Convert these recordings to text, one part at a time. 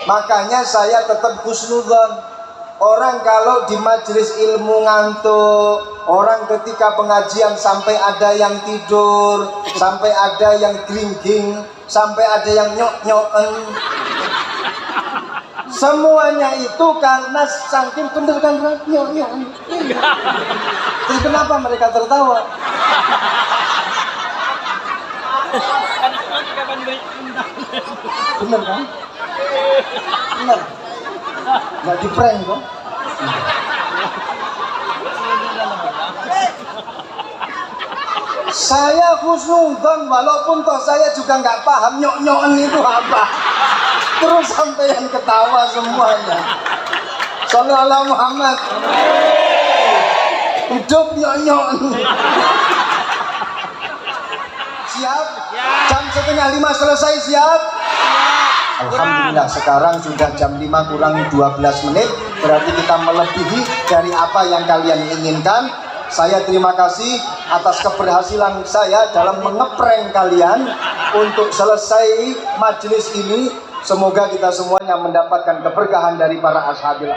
Makanya saya tetap husnudzon. Orang kalau di majelis ilmu ngantuk, orang ketika pengajian sampai ada yang tidur, sampai ada yang gringging, sampai ada yang nyok-nyoken. Semuanya itu karena saking bener kan nyok-nyok. Terus kenapa mereka tertawa? Bener kan? Bener. Nggak di prank kok. Saya husnudzon walaupun toh saya juga nggak paham nyok-nyokan itu apa. Terus sampean ketawa semuanya. Shallallahu Muhammad. Hidup nyok-nyokan. Siap? Jam 4:30 selesai, siap? Alhamdulillah sekarang sudah jam 5 kurang 12 menit. Berarti kita melebihi dari apa yang kalian inginkan. Saya terima kasih atas keberhasilan saya dalam mengeprank kalian untuk selesai majelis ini. Semoga kita semuanya mendapatkan keberkahan dari para ashabil.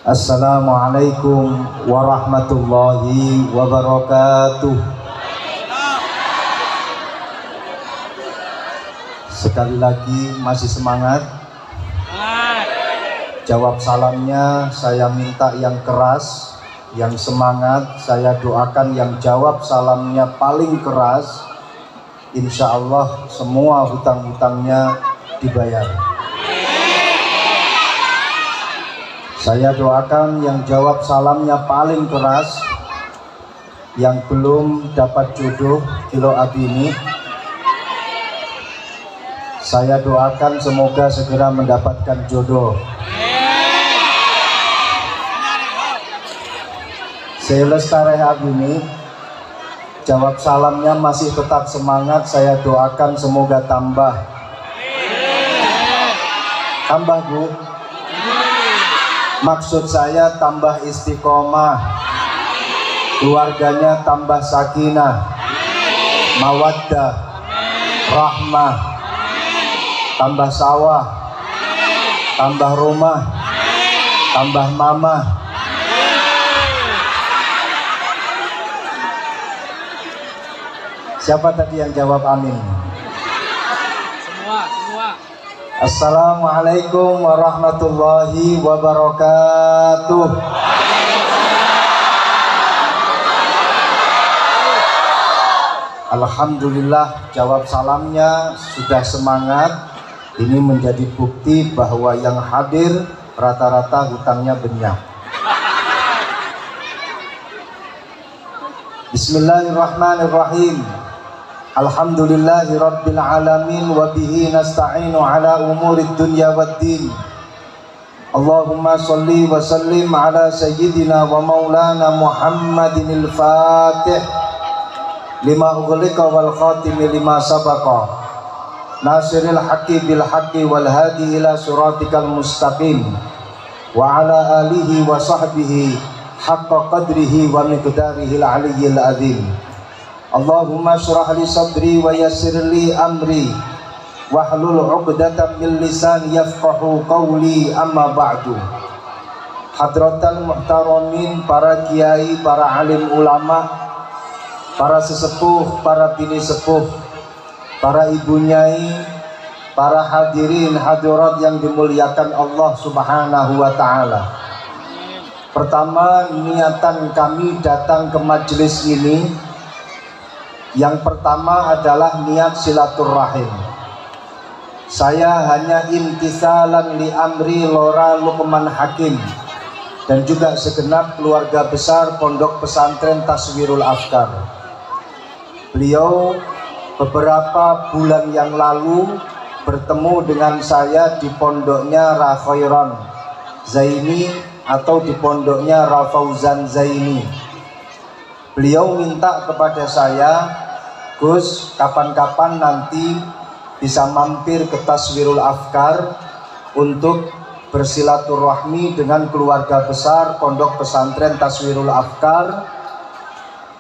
Assalamualaikum warahmatullahi wabarakatuh. Sekali lagi masih semangat? Jawab salamnya saya minta yang keras, yang semangat. Saya doakan yang jawab salamnya paling keras. Insya Allah semua hutang-hutangnya dibayar. Saya doakan yang jawab salamnya paling keras, yang belum dapat jodoh kilo abi ini, saya doakan semoga segera mendapatkan jodoh. Selesai abi ini, jawab salamnya masih tetap semangat. Saya doakan semoga tambah. Tambah Bu. Maksud saya tambah istiqomah, keluarganya tambah sakinah, mawaddah, rahmah, tambah sawah, tambah rumah, tambah mama. Siapa tadi yang jawab amin? Semua. Assalamualaikum warahmatullahi wabarakatuh. Alhamdulillah, jawab salamnya sudah semangat. Ini menjadi bukti bahwa yang hadir rata-rata hutangnya banyak. Bismillahirrahmanirrahim. Alhamdulillahi rabbil alamin wa bihi nasta'inu ala umurid dunya waddin. Allahumma salli wa sallim ala sayyidina wa maulana Muhammadinil Fatih lima ughliqa wal khatimi lima sabaqa nasiril haqqi bil haqqi wal hadi ila siratikal mustaqim wa ala alihi wa sahbihi haqqa qadrihi wa miqdarihil aliyyil azim. Allahumma syrah li sadri wa yassir li amri wahlul 'uqdatam min lisani yafqahu qawli, amma ba'du. Hadratal muhtaramin, para kiai, para alim ulama, para sesepuh, para bini sepuh, para ibu nyai, para hadirin hadirat yang dimuliakan Allah Subhanahu wa taala. Pertama, niatan kami datang ke majelis ini, yang pertama adalah niat silaturahim. Saya hanya imtisalan li amri Lora Luqman Hakim dan juga segenap keluarga besar Pondok Pesantren Taswirul Afkar. Beliau beberapa bulan yang lalu bertemu dengan saya di pondoknya Rakhairon Zaini atau di pondoknya Rafauzan Zaini. Beliau minta kepada saya, Gus, kapan-kapan nanti bisa mampir ke Taswirul Afkar untuk bersilaturahmi dengan keluarga besar Pondok Pesantren Taswirul Afkar,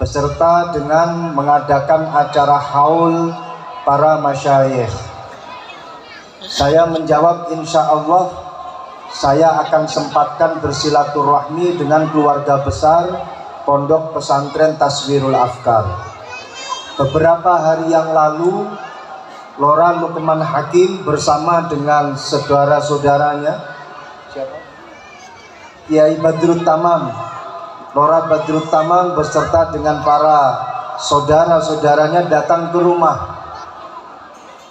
beserta dengan mengadakan acara haul para masyayikh. Saya menjawab, insya Allah saya akan sempatkan bersilaturahmi dengan keluarga besar Pondok Pesantren Taswirul Afkar. Beberapa hari yang lalu, Lora Luqman Hakim bersama dengan saudara-saudaranya, siapa? Kiai Badrut Tamam, Lora Badrut Tamam beserta dengan para saudara-saudaranya datang ke rumah,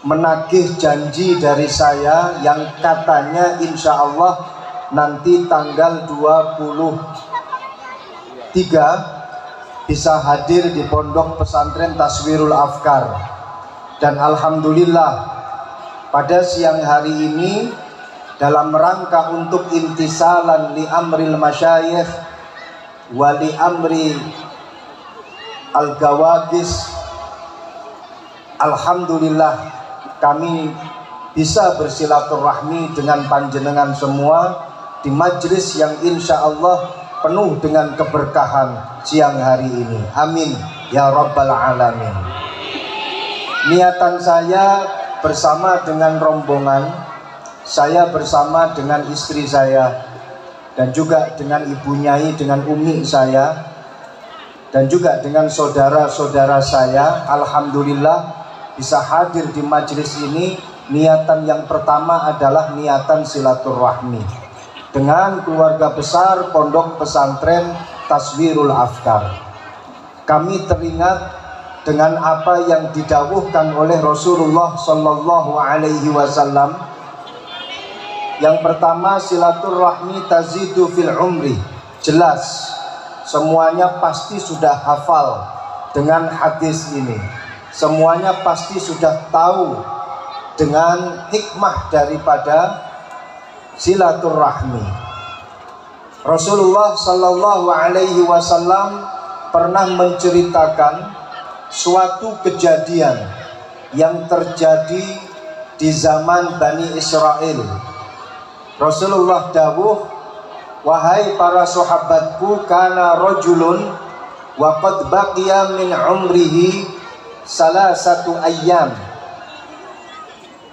menagih janji dari saya yang katanya insya Allah nanti tanggal 23 bisa hadir di Pondok Pesantren Taswirul Afkar. Dan alhamdulillah pada siang hari ini dalam rangka untuk intisalan li amril masyayikh wa li amri al-gawagis, alhamdulillah kami bisa bersilaturahmi dengan panjenengan semua di majelis yang insya Allah penuh dengan keberkahan siang hari ini. Amin ya rabbal alamin. Niatan saya bersama dengan rombongan, saya bersama dengan istri saya dan juga dengan ibu nyai, dengan umi saya dan juga dengan saudara-saudara saya, alhamdulillah bisa hadir di majelis ini. Niatan yang pertama adalah niatan silaturahmi dengan keluarga besar Pondok Pesantren Taswirul Afkar. Kami teringat dengan apa yang didawuhkan oleh Rasulullah Sallallahu Alaihi Wasallam. Yang pertama, silaturahmi tazidu fil umri. Jelas, semuanya pasti sudah hafal dengan hadis ini. Semuanya pasti sudah tahu dengan hikmah daripada silaturahmi. Rasulullah Sallallahu Alaihi Wasallam pernah menceritakan suatu kejadian yang terjadi di zaman Bani Israel. Rasulullah dawuh, wahai para sahabatku, kana rajulun wa qad baqiya min umrihi salasatu ayyam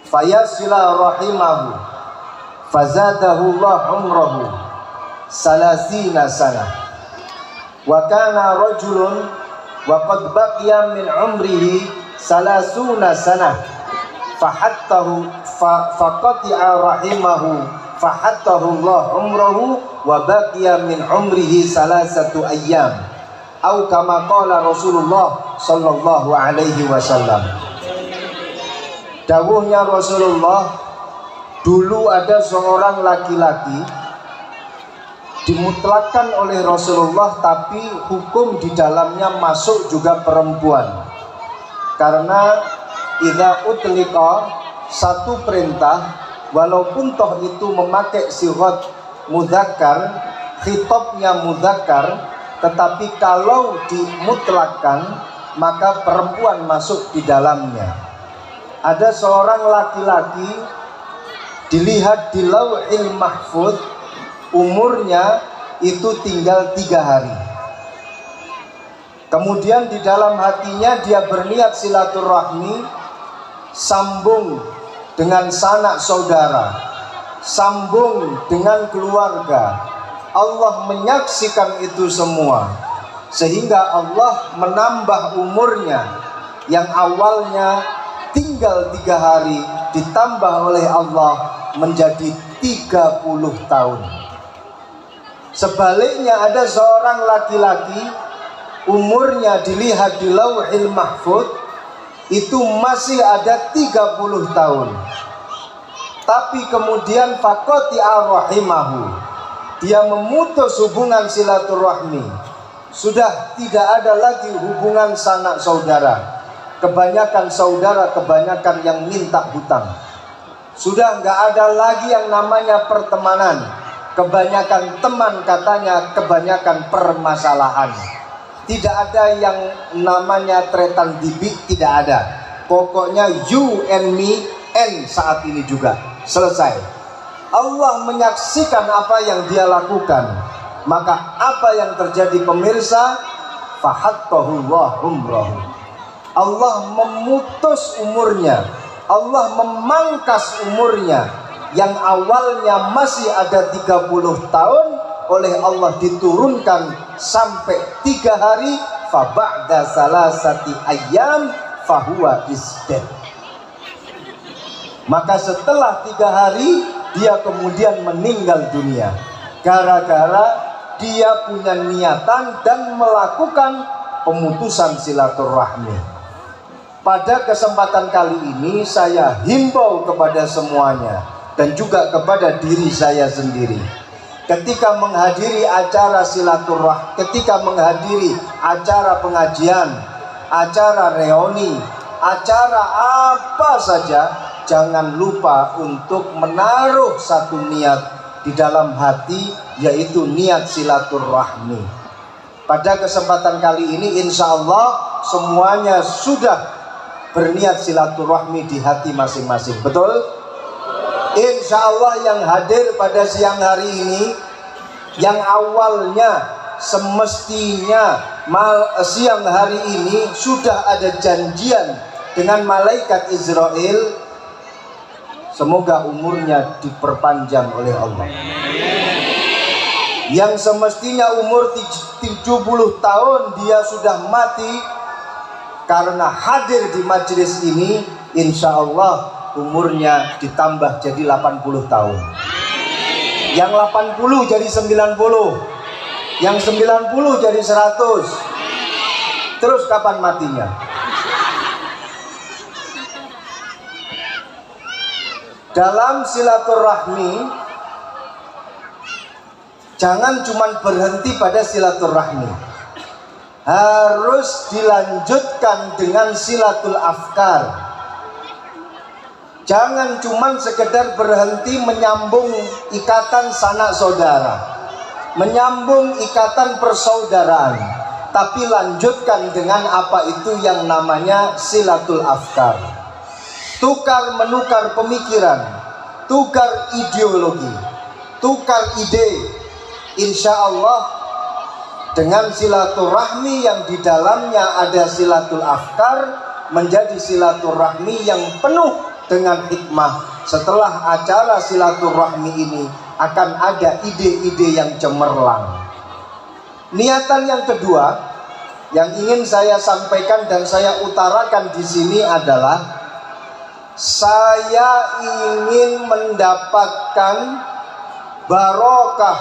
fayasila rahimahu fazadahullah umrahu salasina sanah wa kana rajulun wa qad baqiya min umrihi salasuna sanah faqati'a rahimahu fahattahullah umrahu wa baqiya min umrihi salasatu ayyam au kama qala Rasulullah sallallahu alaihi wasallam. Dawuhnya Rasulullah, dulu ada seorang laki-laki dimutlakkan oleh Rasulullah, tapi hukum di dalamnya masuk juga perempuan, karena idza utliqa, satu perintah walaupun toh itu memakai sighat mudzakkar, khitabnya mudzakkar, tetapi kalau dimutlakkan maka perempuan masuk di dalamnya. Ada seorang laki-laki dilihat di Lauhil Mahfuz, umurnya itu tinggal 3 hari. Kemudian di dalam hatinya dia berniat silaturahmi, sambung dengan sanak saudara, sambung dengan keluarga. Allah menyaksikan itu semua, sehingga Allah menambah umurnya yang awalnya tinggal 3 hari, ditambah oleh Allah menjadi 30 tahun. Sebaliknya ada seorang laki-laki, umurnya dilihat di Lauhil Mahfuz itu masih ada 30 tahun, tapi kemudian faqati'a rahimahu, dia memutus hubungan silaturahmi, sudah tidak ada lagi hubungan sanak saudara. Kebanyakan saudara, kebanyakan yang minta hutang. Sudah nggak ada lagi yang namanya pertemanan. Kebanyakan teman katanya, kebanyakan permasalahan. Tidak ada yang namanya tretan bibik, tidak ada. Pokoknya you and me and saat ini juga selesai. Allah menyaksikan apa yang dia lakukan. Maka apa yang terjadi pemirsa? Fahattahullah umrahu. Allah memutus umurnya, Allah memangkas umurnya yang awalnya masih ada 30 tahun, oleh Allah diturunkan sampai 3 hari. Fa ba'da salasati ayyam fahuwa isdad. Maka setelah 3 hari dia kemudian meninggal dunia, gara-gara dia punya niatan dan melakukan pemutusan silaturahmi. Pada kesempatan kali ini saya himbau kepada semuanya dan juga kepada diri saya sendiri, ketika menghadiri acara silaturahmi, ketika menghadiri acara pengajian, acara reuni, acara apa saja, jangan lupa untuk menaruh satu niat di dalam hati, yaitu niat silaturahmi. Pada kesempatan kali ini insya Allah semuanya sudah berniat silaturahmi di hati masing-masing, betul? Insya Allah yang hadir pada siang hari ini, yang awalnya semestinya siang hari ini sudah ada janjian dengan malaikat Israel, semoga umurnya diperpanjang oleh Allah. Yang semestinya umur 70 tahun dia sudah mati, karena hadir di majelis ini, insya Allah umurnya ditambah jadi 80 tahun. Yang 80 jadi 90, yang 90 jadi 100. Terus kapan matinya? Dalam silaturahmi jangan cuma berhenti pada silaturahmi, harus dilanjutkan dengan silatul afkar. Jangan cuma sekedar berhenti menyambung ikatan sanak saudara, menyambung ikatan persaudaraan, tapi lanjutkan dengan apa itu yang namanya silatul afkar. Tukar menukar pemikiran, tukar ideologi, tukar ide. Insya Allah dengan silaturahmi yang di dalamnya ada silatul afkar, menjadi silaturahmi yang penuh dengan hikmah, setelah acara silaturahmi ini akan ada ide-ide yang cemerlang. Niatan yang kedua yang ingin saya sampaikan dan saya utarakan di sini adalah saya ingin mendapatkan barokah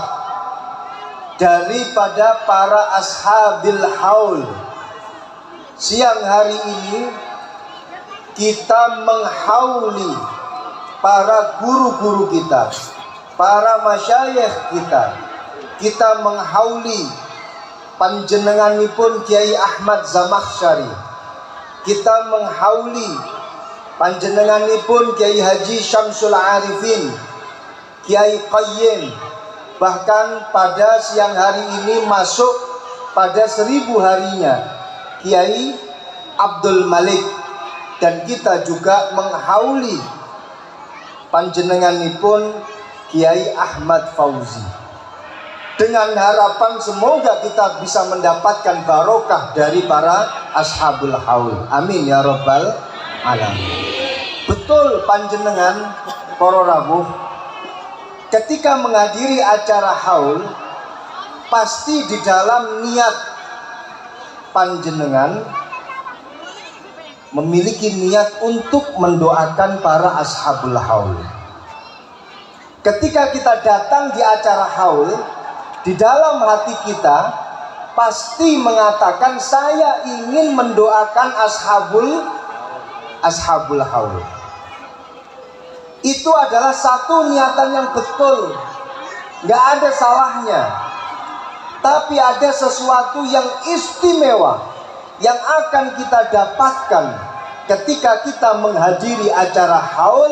daripada para ashabil haul. Siang hari ini kita menghauli para guru-guru kita, para masyayikh kita. Kita menghauli panjenenganipun Kiai Ahmad Zamakhsyari. Kita menghauli panjenenganipun Kiai Haji Syamsul Arifin, Kiai Qayyim. Bahkan pada siang hari ini masuk pada 1000 harinya Kiai Abdul Malik. Dan kita juga menghauli panjenenganipun Kiai Ahmad Fauzi, dengan harapan semoga kita bisa mendapatkan barokah dari para ashabul haul. Amin ya rabbal alamin. Betul panjenengan para rawuh, ketika menghadiri acara haul pasti di dalam niat panjenengan memiliki niat untuk mendoakan para ashabul haul. Ketika kita datang di acara haul, di dalam hati kita pasti mengatakan saya ingin mendoakan ashabul haul. Itu adalah satu niatan yang betul, nggak ada salahnya. Tapi ada sesuatu yang istimewa yang akan kita dapatkan ketika kita menghadiri acara haul,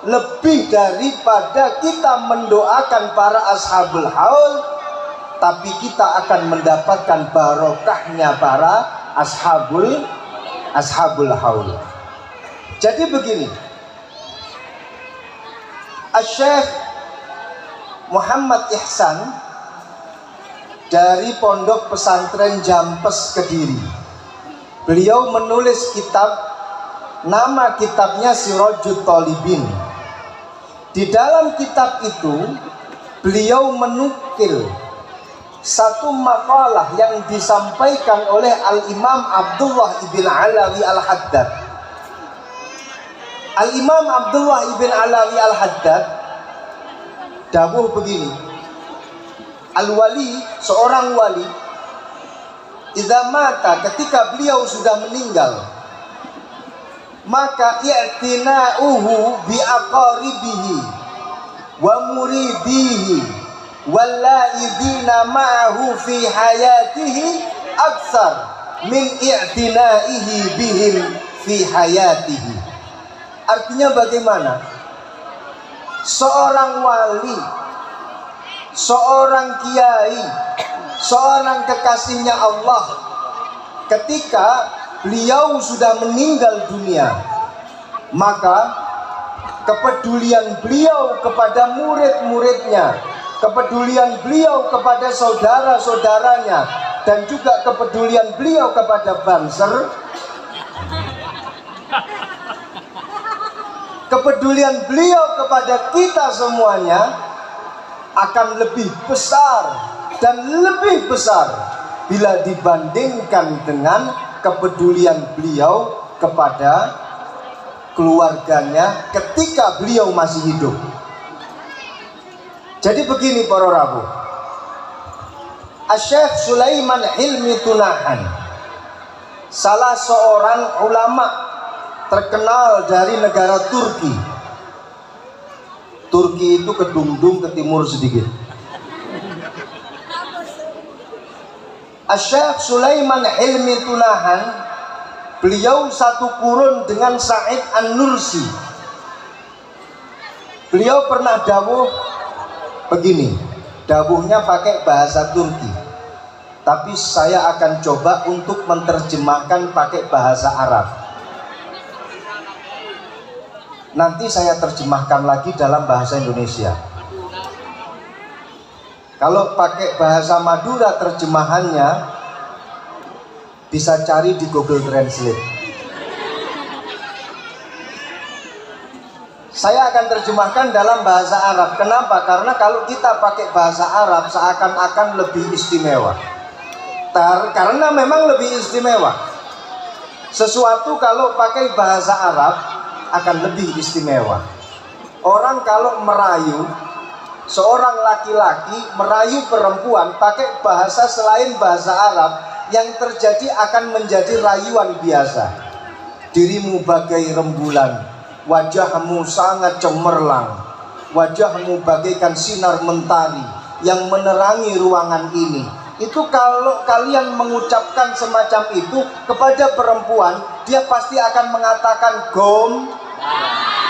lebih daripada kita mendoakan para ashabul haul, tapi kita akan mendapatkan barokahnya para ashabul haul. Jadi begini, Syekh Muhammad Ihsan dari Pondok Pesantren Jampes Kediri, beliau menulis kitab, nama kitabnya Sirajut Thalibin. Di dalam kitab itu beliau menukil satu makalah yang disampaikan oleh Al-Imam Abdullah ibn Alawi Al-Haddad. Al-Imam Abdullah ibn Alawi Al-Haddad dawuh begini, Al-Wali, seorang wali, idza mata, ketika beliau sudah meninggal, maka i'tina'uhu bi aqaribihi wa muridihi wallaidina ma'ahu fi hayatihi aktsar min i'tina'ihi bihim fi hayatihi. Artinya bagaimana? Seorang wali, seorang kiai, seorang kekasihnya Allah, ketika beliau sudah meninggal dunia, maka kepedulian beliau kepada murid-muridnya, kepedulian beliau kepada saudara-saudaranya, dan juga kepedulian beliau kepada Banser, kepedulian beliau kepada kita semuanya akan lebih besar dan lebih besar bila dibandingkan dengan kepedulian beliau kepada keluarganya ketika beliau masih hidup. Jadi begini para rawuh, Syekh Sulaiman Hilmi Tunahan, salah seorang ulama terkenal dari negara Turki. Turki itu kedungdung ke timur sedikit. Syekh Sulaiman Hilmi Tunahan, beliau satu kurun dengan Said An-Nursi. Beliau pernah dawuh begini, dawuhnya pakai bahasa Turki, tapi saya akan coba untuk menerjemahkan pakai bahasa Arab. Nanti saya terjemahkan lagi dalam bahasa Indonesia. Kalau pakai bahasa Madura terjemahannya bisa cari di Google Translate. Saya akan terjemahkan dalam bahasa Arab. Kenapa? Karena kalau kita pakai bahasa Arab seakan-akan lebih istimewa. Karena memang lebih istimewa. Sesuatu kalau pakai bahasa Arab akan lebih istimewa. Orang kalau merayu, seorang laki-laki merayu perempuan pakai bahasa selain bahasa Arab, yang terjadi akan menjadi rayuan biasa. Dirimu bagai rembulan, wajahmu sangat cemerlang, wajahmu bagaikan sinar mentari yang menerangi ruangan ini. Itu kalau kalian mengucapkan semacam itu kepada perempuan, dia pasti akan mengatakan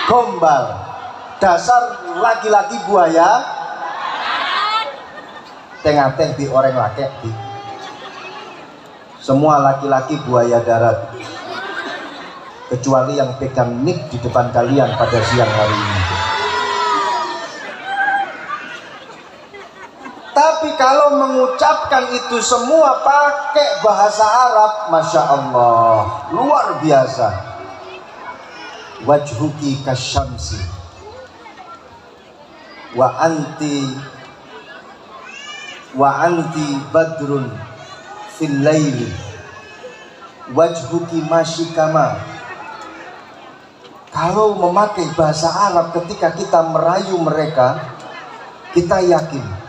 gombal, dasar laki-laki buaya, tengah-teng di orang laki. Semua laki-laki buaya darat, kecuali yang pegang mic di depan kalian pada siang hari ini. Tapi kalau mengucapkan itu semua pakai bahasa Arab, Masya Allah, luar biasa. Wajhuki kasyamsi wa anti badrun fil laili wajhuki masyikama. Kalau memakai bahasa Arab ketika kita merayu mereka, kita yakin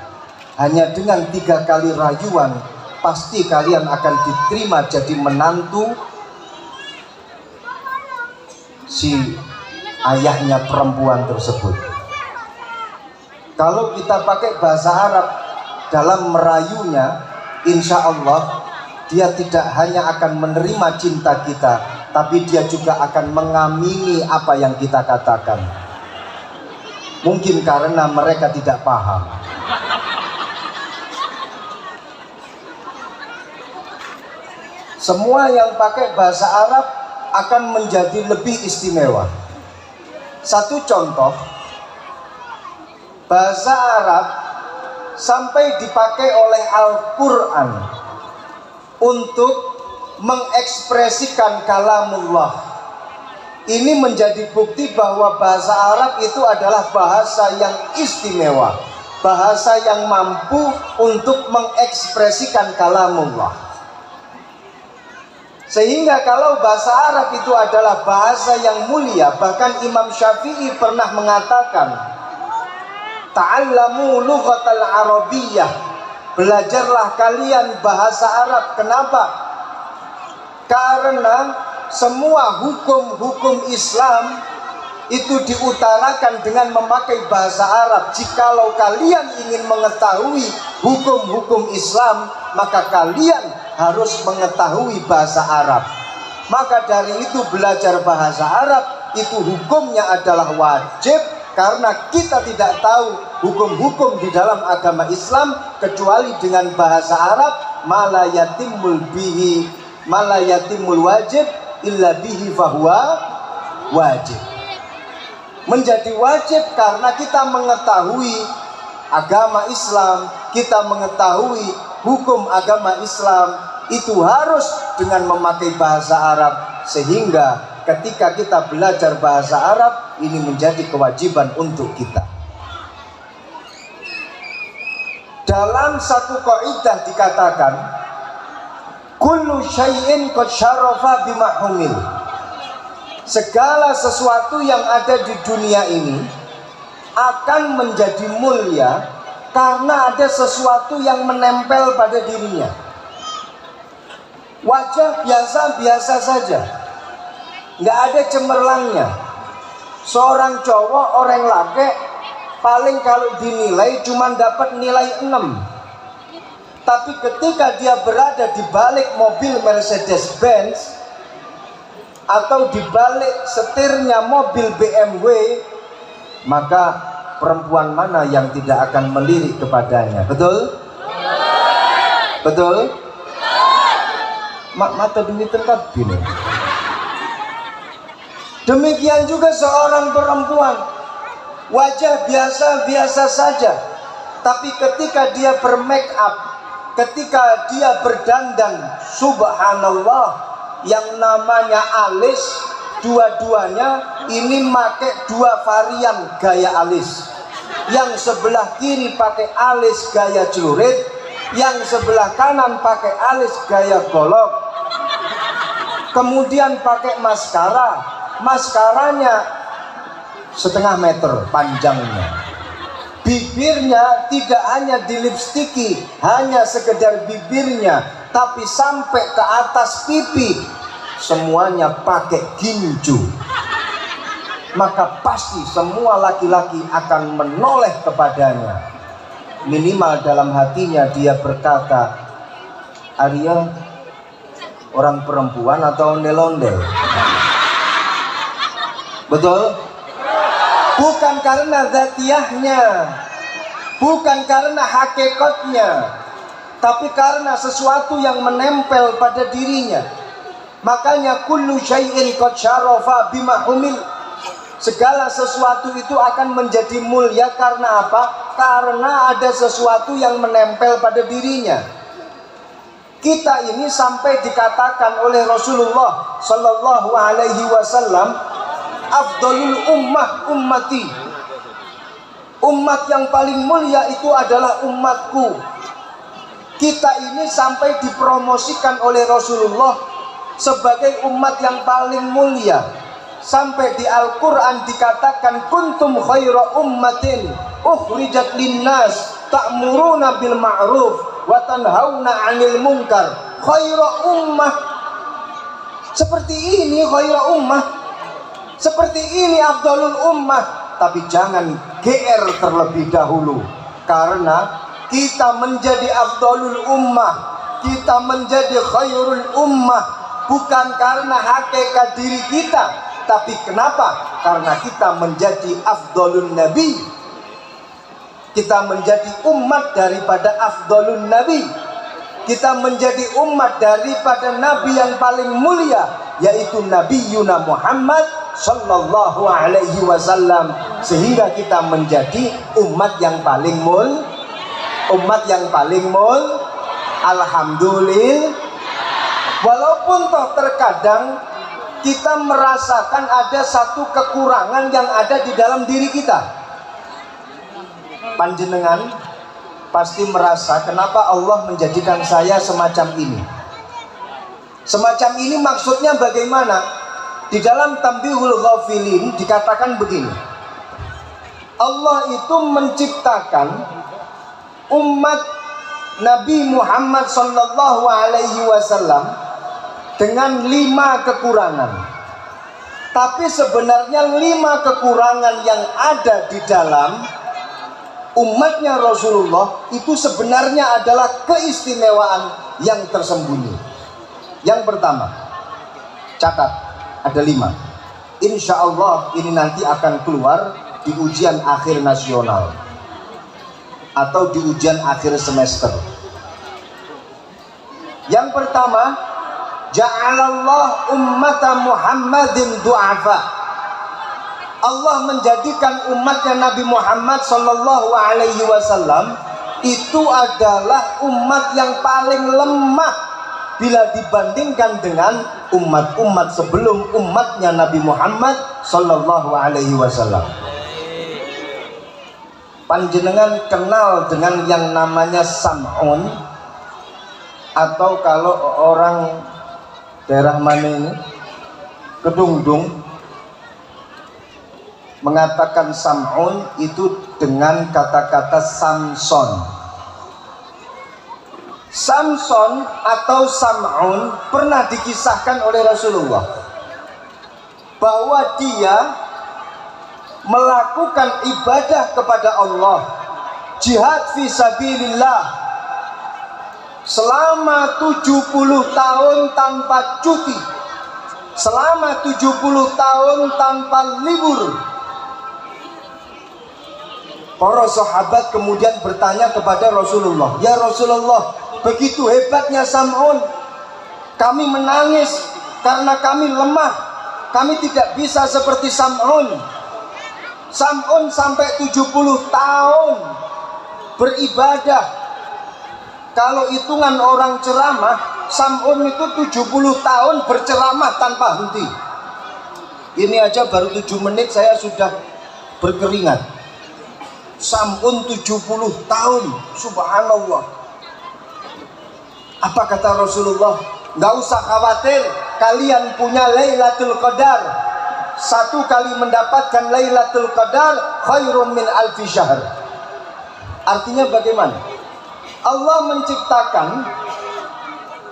hanya dengan 3 kali rayuan pasti kalian akan diterima jadi menantu si ayahnya perempuan tersebut. Kalau kita pakai bahasa Arab dalam merayunya, insya Allah dia tidak hanya akan menerima cinta kita, tapi dia juga akan mengamini apa yang kita katakan. Mungkin karena mereka tidak paham. Semua yang pakai bahasa Arab akan menjadi lebih istimewa. Satu contoh, bahasa Arab sampai dipakai oleh Al-Quran untuk mengekspresikan kalamullah. Ini menjadi bukti bahwa bahasa Arab itu adalah bahasa yang istimewa, bahasa yang mampu untuk mengekspresikan kalamullah. Sehingga kalau bahasa Arab itu adalah bahasa yang mulia, bahkan Imam Syafi'i pernah mengatakan, ta'allamu lughatal arabiyyah, belajarlah kalian bahasa Arab. Kenapa? Karena semua hukum-hukum Islam itu diutarakan dengan memakai bahasa Arab. Jikalau kalian ingin mengetahui hukum-hukum Islam, maka kalian harus mengetahui bahasa Arab. Maka dari itu belajar bahasa Arab itu hukumnya adalah wajib, karena kita tidak tahu hukum-hukum di dalam agama Islam kecuali dengan bahasa Arab. Mala yatimul wajib illa bihi fahuwa wajib. Menjadi wajib karena kita mengetahui agama Islam, kita mengetahui hukum agama Islam, itu harus dengan memakai bahasa Arab. Sehingga ketika kita belajar bahasa Arab, ini menjadi kewajiban untuk kita. Dalam satu kaidah dikatakan, kullu syai'in qad syarafa bima humil. Segala sesuatu yang ada di dunia ini akan menjadi mulia karena ada sesuatu yang menempel pada dirinya. Wajah biasa-biasa saja, nggak ada cemerlangnya. Seorang cowok, orang laki, paling kalau dinilai cuma dapat nilai 6. Tapi ketika dia berada di balik mobil Mercedes-Benz atau di balik setirnya mobil BMW, maka perempuan mana yang tidak akan melirik kepadanya? Betul? Betul? Mata demi terkap gini. Demikian juga seorang perempuan, wajah biasa-biasa saja, tapi ketika dia bermake up, ketika dia berdandan, subhanallah, yang namanya alis dua-duanya ini pakai dua varian gaya alis. Yang sebelah kiri pakai alis gaya celurit, yang sebelah kanan pakai alis gaya golok. Kemudian pakai maskara. Maskaranya setengah meter panjangnya. Bibirnya tidak hanya dilipstiki, hanya sekedar bibirnya, tapi sampai ke atas pipi semuanya pakai ginju. Maka pasti semua laki-laki akan menoleh kepadanya. Minimal dalam hatinya dia berkata, Arya orang perempuan atau ondel-ondel? Betul? Bukan karena zatiahnya, bukan karena hakikatnya, tapi karena sesuatu yang menempel pada dirinya. Makanya kullu syai'in qad syarafa bima humil. Segala sesuatu itu akan menjadi mulia karena apa? Karena ada sesuatu yang menempel pada dirinya. Kita ini sampai dikatakan oleh Rasulullah Sallallahu Alaihi Wasallam, afdalul ummah ummati. Umat yang paling mulia itu adalah umatku. Kita ini sampai dipromosikan oleh Rasulullah sebagai umat yang paling mulia. Sampai di Al-Quran dikatakan kuntum khaira ummatin ukhrijat linnas ta'muruna bil ma'ruf wa tanhauna 'anil munkar. Khaira ummah. Seperti ini khaira ummah. Seperti ini afdalul ummah. Tapi jangan GR terlebih dahulu, karena kita menjadi afdalul ummah, kita menjadi khairul ummah bukan karena hakikat diri kita, tapi kenapa? Karena kita menjadi afdalun nabi. Kita menjadi umat daripada afdalun nabi. Kita menjadi umat daripada nabi yang paling mulia, yaitu Nabi Yuna Muhammad Sallallahu Alaihi Wasallam. Sehingga kita menjadi umat yang paling alhamdulillah. Walaupun toh terkadang kita merasakan ada satu kekurangan yang ada di dalam diri kita. Panjenengan pasti merasa, kenapa Allah menjadikan saya semacam ini? Semacam ini maksudnya bagaimana? Di dalam Tanbihul Ghafilin dikatakan begini, Allah itu menciptakan umat Nabi Muhammad Sallallahu Alaihi Wasallam dengan 5 kekurangan. Tapi sebenarnya 5 kekurangan yang ada di dalam umatnya Rasulullah itu sebenarnya adalah keistimewaan yang tersembunyi. Yang pertama, catat, ada 5. Insya Allah ini nanti akan keluar di ujian akhir nasional atau di ujian akhir semester. Yang pertama, ja'alallah ummata Muhammadin du'afa. Allah menjadikan umatnya Nabi Muhammad Sallallahu Alaihi Wasallam itu adalah umat yang paling lemah bila dibandingkan dengan umat-umat sebelum umatnya Nabi Muhammad Sallallahu Alaihi Wasallam. Panjenengan kenal dengan yang namanya Sam'un, atau kalau orang daerah mana ini, Kedungdung, mengatakan Sam'un itu dengan kata-kata Samson. Samson atau Sam'un pernah dikisahkan oleh Rasulullah bahwa dia melakukan ibadah kepada Allah, jihad fisabilillah selama 70 tahun tanpa cuti, selama 70 tahun tanpa libur. Para sahabat kemudian bertanya kepada Rasulullah, "Ya Rasulullah, begitu hebatnya Sam'un, kami menangis karena kami lemah, kami tidak bisa seperti Sam'un. Sam'un sampai 70 tahun beribadah. Kalau hitungan orang ceramah, Sam'un itu 70 tahun berceramah tanpa henti. Ini aja baru 7 menit saya sudah berkeringat. Sampun 70 tahun, subhanallah. Apa kata Rasulullah? Gak usah khawatir, kalian punya Lailatul Qadar. Satu kali mendapatkan Lailatul Qadar khairun min alfi syahr. Artinya bagaimana? Allah menciptakan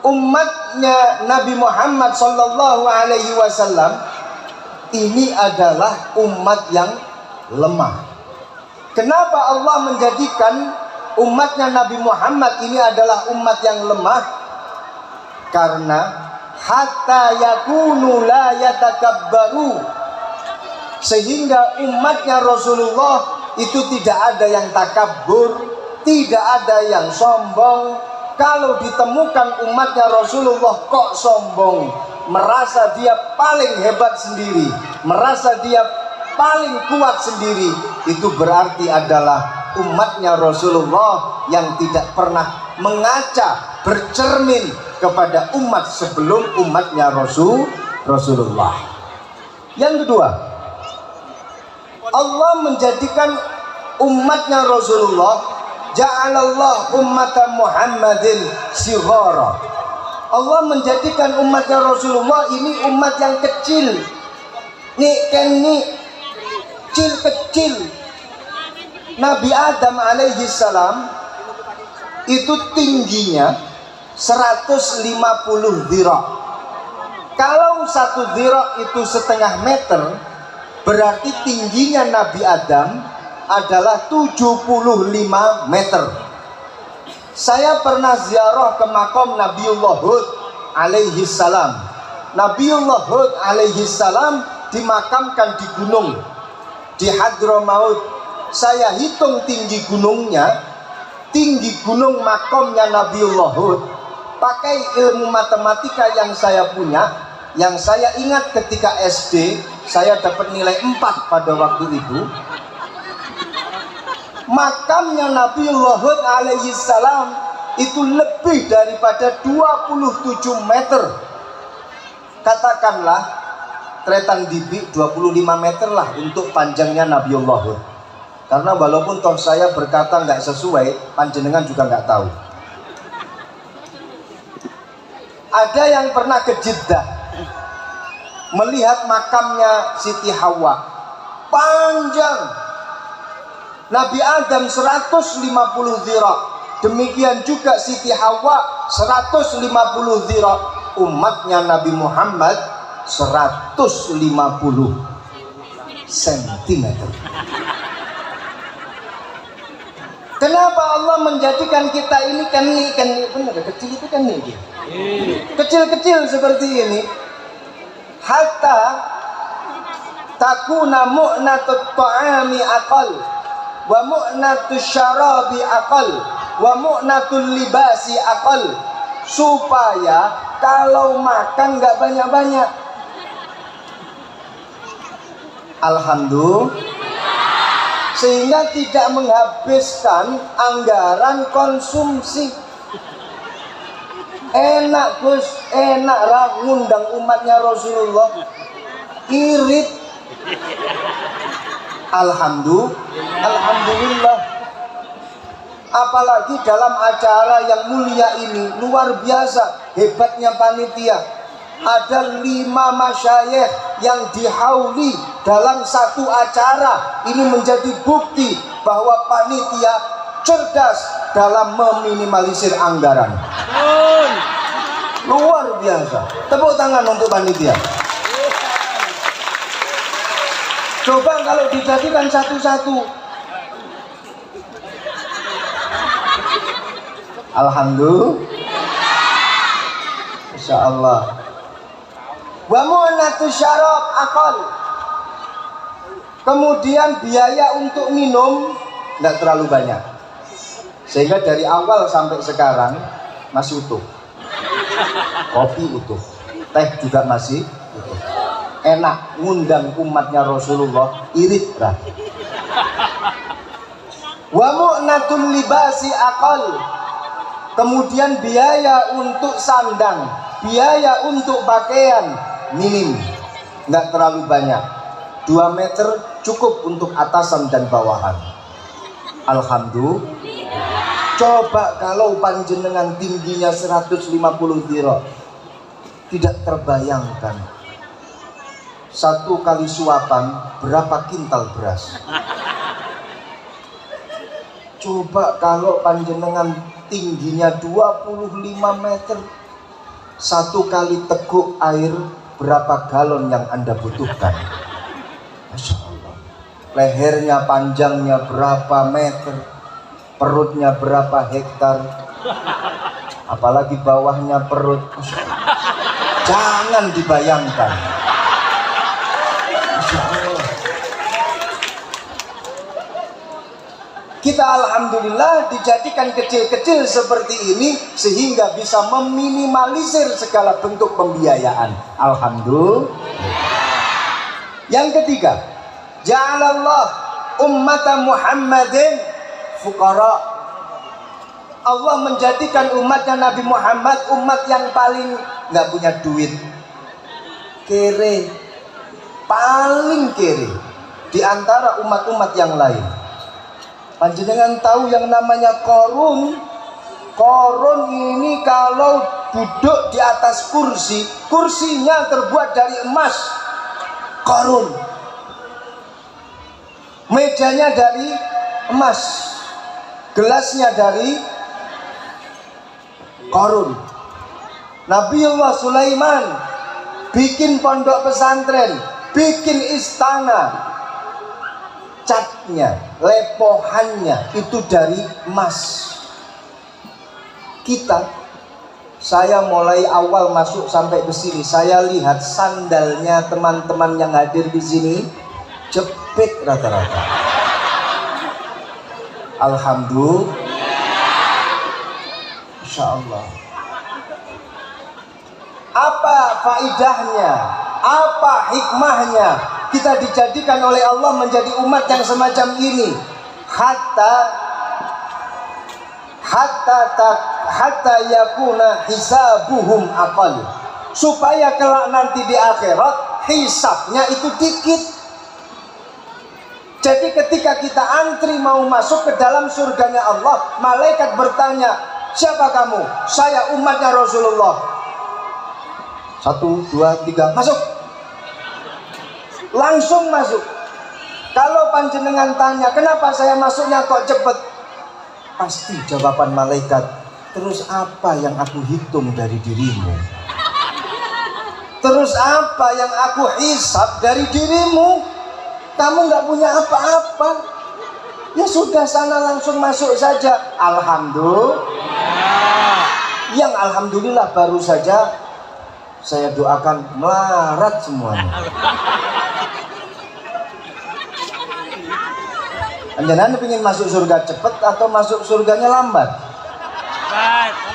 umatnya Nabi Muhammad sallallahu alaihi wasallam ini adalah umat yang lemah. Kenapa Allah menjadikan umatnya Nabi Muhammad ini adalah umat yang lemah? Karena hatta yakunu la yatakabbaru, sehingga umatnya Rasulullah itu tidak ada yang takabbur, tidak ada yang sombong. Kalau ditemukan umatnya Rasulullah kok sombong, merasa dia paling hebat sendiri, merasa dia paling kuat sendiri, itu berarti adalah umatnya Rasulullah yang tidak pernah mengaca, bercermin kepada umat sebelum umatnya Rasulullah. Yang kedua, Allah menjadikan umatnya Rasulullah, ja'alallah ummata Muhammadin sighara. Allah menjadikan umatnya Rasulullah ini umat yang kecil. Kecil. Nabi Adam alaihi salam itu tingginya 150 dhira'. Kalau 1 dhira' itu setengah meter, berarti tingginya Nabi Adam adalah 75 meter. Saya pernah ziarah ke makam Nabiullah Hud alaihi salam. Nabiullah Hud alaihi salam dimakamkan di gunung, di Hadramaut. Saya hitung tinggi gunungnya, tinggi gunung makamnya Nabiullah Hud, pakai ilmu matematika yang saya punya, yang saya ingat ketika SD, saya dapat nilai 4 pada waktu itu. Makamnya Nabiullah Hud alaihi salam itu lebih daripada 27 meter. Katakanlah Tretan Dibi 25 meter lah untuk panjangnya Nabiullah Hud. Karena walaupun toh saya berkata nggak sesuai, panjenengan juga nggak tahu. Ada yang pernah ke Jeddah melihat makamnya Siti Hawa, panjang. Nabi Adam 150 dhira', demikian juga Siti Hawa 150 dhira', umatnya Nabi Muhammad 150 cm. Kenapa Allah menjadikan kita ini kan benar, kecil itu kan ini, kecil-kecil seperti ini, hatta takuna mu'natut ta'ami aqal wa mu'natus syarabi aqal wa mu'natul libasi aqal, supaya kalau makan nggak banyak-banyak. Alhamdulillah, sehingga tidak menghabiskan anggaran konsumsi. Enak Gus, enak lah ngundang umatnya Rasulullah, irit. Alhamdulillah. Apalagi dalam acara yang mulia ini, luar biasa hebatnya panitia. Ada 5 masyayikh yang dihauli dalam satu acara. Ini menjadi bukti bahwa panitia cerdas dalam meminimalisir anggaran. Luar biasa. Tepuk tangan untuk panitia. Coba kalau dijadikan satu-satu. Alhamdulillah. Insya Allah. Wa mu'natu syarab aqal. Kemudian biaya untuk minum tidak terlalu banyak, sehingga dari awal sampai sekarang masih utuh. Kopi utuh, teh juga masih utuh. Enak, ngundang umatnya Rasulullah, irit lah. Wa mu'natul libasi aqal. Kemudian biaya untuk sandang, biaya untuk pakaian minim. nggak terlalu banyak. 2 meter cukup untuk atasan dan bawahan. Alhamdulillah. Coba kalau panjenengan tingginya 150 dhira, tidak terbayangkan. 1 kali suapan berapa kintal beras. Coba kalau panjenengan tingginya 25 meter, 1 kali teguk air berapa galon yang Anda butuhkan. Masya Allah. Lehernya panjangnya berapa meter, perutnya berapa hektar, apalagi bawahnya perut. Jangan dibayangkan. Masya Allah. Kita alhamdulillah dijadikan kecil-kecil seperti ini sehingga bisa meminimalisir segala bentuk pembiayaan. Alhamdulillah. Yang ketiga, ja'alallah ummata Muhammadin fuqara. Allah menjadikan umatnya Nabi Muhammad umat yang paling nggak punya duit, kere, paling kere di antara umat-umat yang lain. Panjenengan tahu yang namanya Qarun? Qarun ini kalau duduk di atas kursi, kursinya terbuat dari emas. Qarun. Mejanya dari emas. Gelasnya dari Qarun. Nabiullah Sulaiman bikin pondok pesantren, bikin istana. Catnya, lepohannya itu dari emas. Saya mulai awal masuk sampai ke sini, saya lihat sandalnya teman-teman yang hadir di sini jepit rata-rata. Alhamdulillah. Insya Allah. Apa faidahnya? Apa hikmahnya? Kita dijadikan oleh Allah menjadi umat yang semacam ini, hatta yakuna hisabuhum aqal, supaya kelak nanti di akhirat hisabnya itu dikit. Jadi ketika kita antri mau masuk ke dalam surganya Allah, malaikat bertanya, siapa kamu? Saya umatnya Rasulullah. 1, 2, 3, masuk. Langsung masuk. Kalau panjenengan tanya, kenapa saya masuknya kok cepet? Pasti jawaban malaikat, terus apa yang aku hitung dari dirimu? Terus apa yang aku hisab dari dirimu? Kamu nggak punya apa-apa. Ya sudah, sana langsung masuk saja. Alhamdulillah. Yang alhamdulillah baru saja saya doakan melarat semuanya. Anjanan pengen masuk surga cepet atau masuk surganya lambat?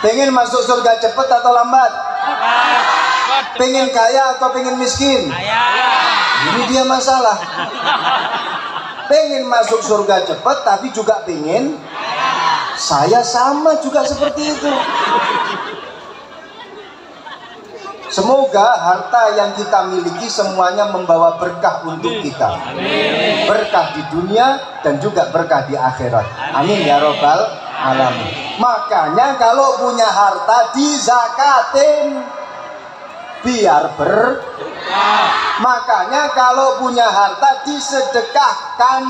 Pengen masuk surga cepet atau lambat? Pengen kaya atau pengen miskin? Ini dia masalah. Pengen masuk surga cepet tapi juga pengen. Saya sama juga seperti itu. Semoga harta yang kita miliki semuanya membawa berkah untuk kita. Amin. Berkah di dunia dan juga berkah di akhirat. Amin ya robbal alamin. Makanya kalau punya harta dizakatin biar berkah. Makanya kalau punya harta disedekahkan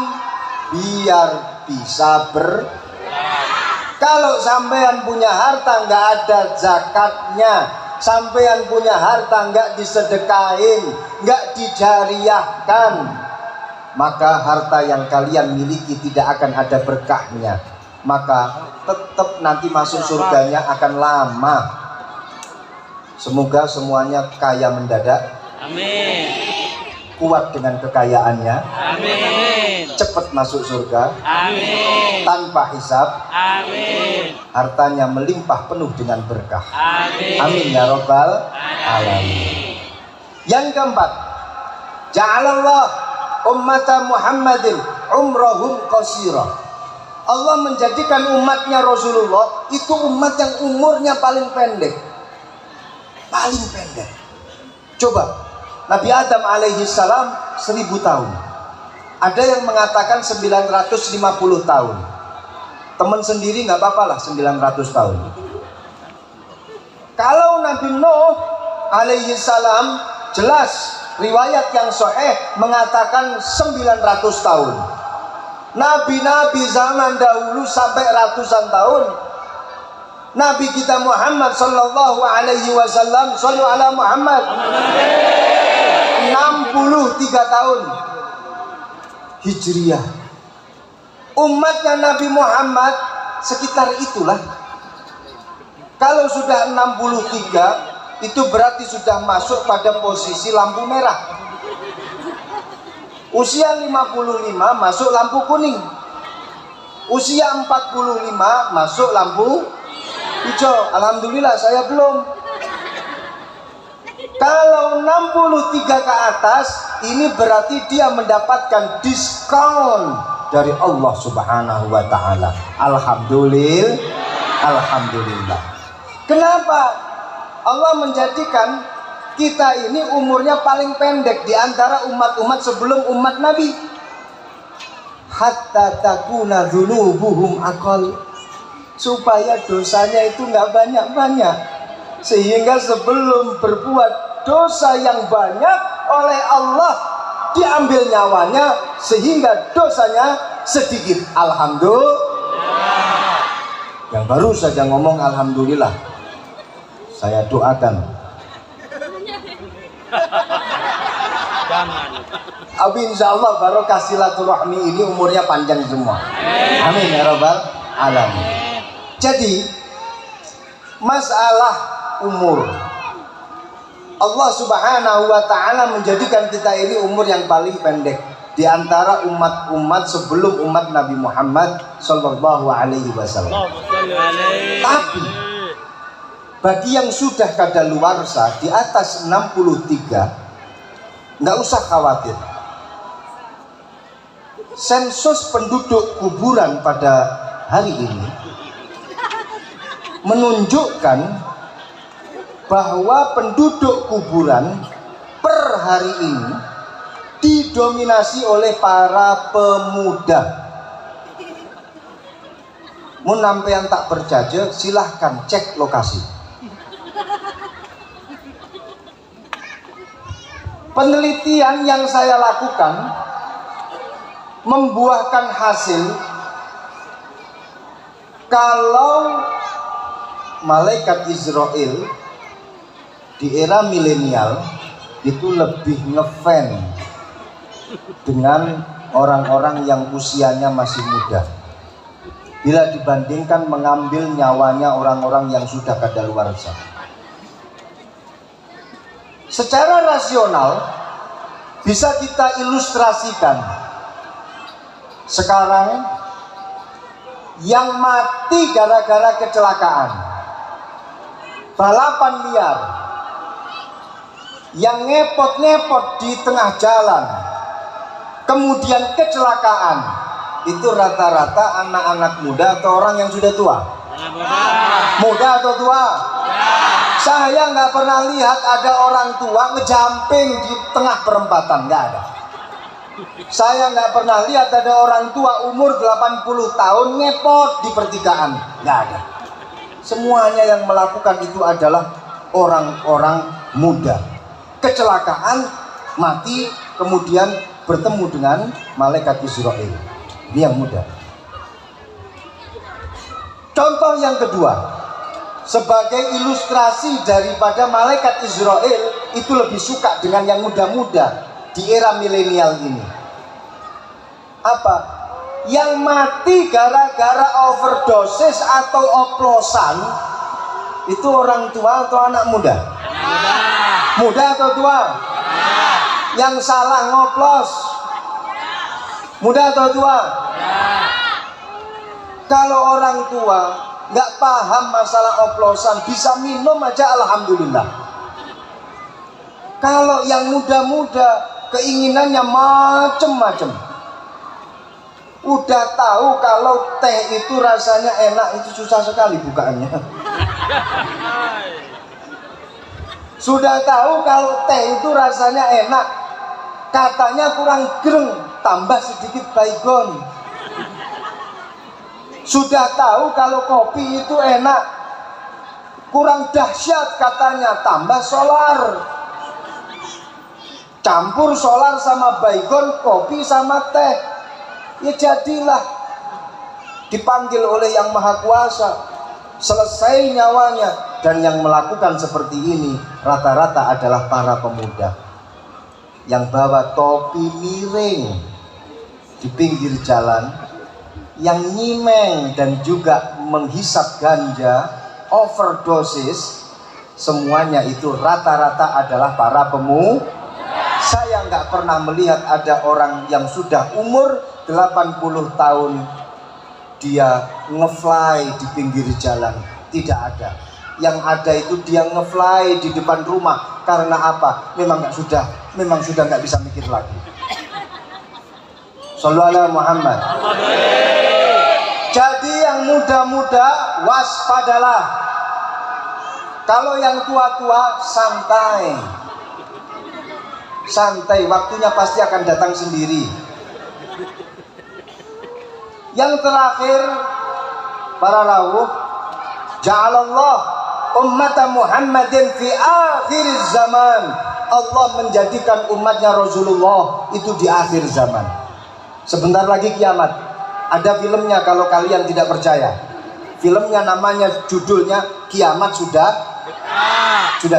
biar bisa berkah. Kalau sampean punya harta nggak ada zakatnya, sampean punya harta nggak disedekahin, nggak dijariahkan, maka harta yang kalian miliki tidak akan ada berkahnya. Maka tetap nanti masuk surganya akan lama. Semoga semuanya kaya mendadak. Amin. Kuat dengan kekayaannya. Amin. Cepat masuk surga. Amin. Tanpa hisab. Amin. Hartanya melimpah penuh dengan berkah. Amin. Amin ya robbal alamin. Yang keempat, ja'alallah ummata Muhammadin umrahum qasira. Allah menjadikan umatnya Rasulullah itu umat yang umurnya paling pendek. Paling pendek. Coba, Nabi Adam alaihi salam 1000 tahun. Ada yang mengatakan 950 tahun. Teman sendiri nggak apa-apa lah 900 tahun. Kalau Nabi Nuh alaihi salam, jelas riwayat yang sahih mengatakan 900 tahun. Nabi-nabi zaman dahulu sampai ratusan tahun. Nabi kita Muhammad sallallahu alaihi wasallam, shallu ala Muhammad, 63 tahun Hijriah. Umatnya Nabi Muhammad sekitar itulah. Kalau sudah 63, itu berarti sudah masuk pada posisi lampu merah. Usia 55 masuk lampu kuning. Usia 45 masuk lampu hijau. Alhamdulillah saya belum. Kalau 63 ke atas, ini berarti dia mendapatkan diskon dari Allah Subhanahu wa Ta'ala. Alhamdulillah. Alhamdulillah. Kenapa Allah menjadikan kita ini umurnya paling pendek di antara umat-umat sebelum umat Nabi? Hatta takuna dzunubuhum aqal, supaya dosanya itu nggak banyak-banyak, sehingga sebelum berbuat dosa yang banyak oleh Allah diambil nyawanya sehingga dosanya sedikit. Alhamdulillah. Yang baru saja ngomong alhamdulillah, saya doakan Abi insya Allah barokah silaturahmi ini umurnya panjang semua. Amin ya rabbal alamin. Jadi masalah umur, Allah Subhanahu wa Ta'ala menjadikan kita ini umur yang paling pendek di antara umat-umat sebelum umat Nabi Muhammad sallallahu alaihi wasallam. Tapi bagi yang sudah kadaluarsa di atas 63, nggak usah khawatir. Sensus penduduk kuburan pada hari ini menunjukkan bahwa penduduk kuburan per hari ini didominasi oleh para pemuda. Mun sampeyan tak percaya, silahkan cek lokasi. Penelitian yang saya lakukan membuahkan hasil kalau malaikat Israel di era milenial itu lebih ngefan dengan orang-orang yang usianya masih muda bila dibandingkan mengambil nyawanya orang-orang yang sudah kadaluarsa. Secara rasional bisa kita ilustrasikan. Sekarang yang mati gara-gara kecelakaan, balapan liar, yang ngepot-ngepot di tengah jalan, kemudian kecelakaan, itu rata-rata anak-anak muda atau orang yang sudah tua? Muda atau tua? Saya nggak pernah lihat ada orang tua ngejamping di tengah perempatan, nggak ada. Saya nggak pernah lihat ada orang tua umur 80 tahun ngepot di pertigaan, nggak ada. Semuanya yang melakukan itu adalah orang-orang muda. Kecelakaan, mati, kemudian bertemu dengan malaikat Israel. Ini yang muda. Contoh yang kedua, sebagai ilustrasi daripada malaikat Israel itu lebih suka dengan yang muda-muda di era milenial ini. Apa? Yang mati gara-gara overdosis atau oplosan itu orang tua atau anak muda? Muda atau tua? Yang salah ngoplos muda atau tua? Kalau orang tua nggak paham masalah oplosan, bisa minum aja alhamdulillah. Kalau yang muda-muda keinginannya macem-macem, udah tahu kalau teh itu rasanya enak, itu susah sekali bukaannya. Sudah tahu kalau teh itu rasanya enak, katanya kurang gereng, tambah sedikit baygon. Sudah tahu kalau kopi itu enak, kurang dahsyat katanya, tambah solar. Campur solar sama baygon, kopi sama teh, ya jadilah dipanggil oleh Yang Maha Kuasa, selesai nyawanya. Dan yang melakukan seperti ini rata-rata adalah para pemuda yang bawa topi miring di pinggir jalan, yang nyimeng dan juga menghisap ganja, overdosis. Semuanya itu rata-rata adalah para pemuda. Saya nggak pernah melihat ada orang yang sudah umur 80 tahun dia ngefly di pinggir jalan. Tidak ada. Yang ada itu dia ngefly di depan rumah. Karena apa? Memang sudah nggak bisa mikir lagi. Shallallahu alaihi Muhammad. Jadi yang muda-muda waspadalah. Kalau yang tua-tua santai. Santai, waktunya pasti akan datang sendiri. Yang terakhir, para rawuh, ja'alallah ummata Muhammadin fi akhir zaman. Allah menjadikan umatnya Rasulullah itu di akhir zaman. Sebentar lagi kiamat. Ada filmnya kalau kalian tidak percaya. Filmnya namanya, judulnya Kiamat Sudah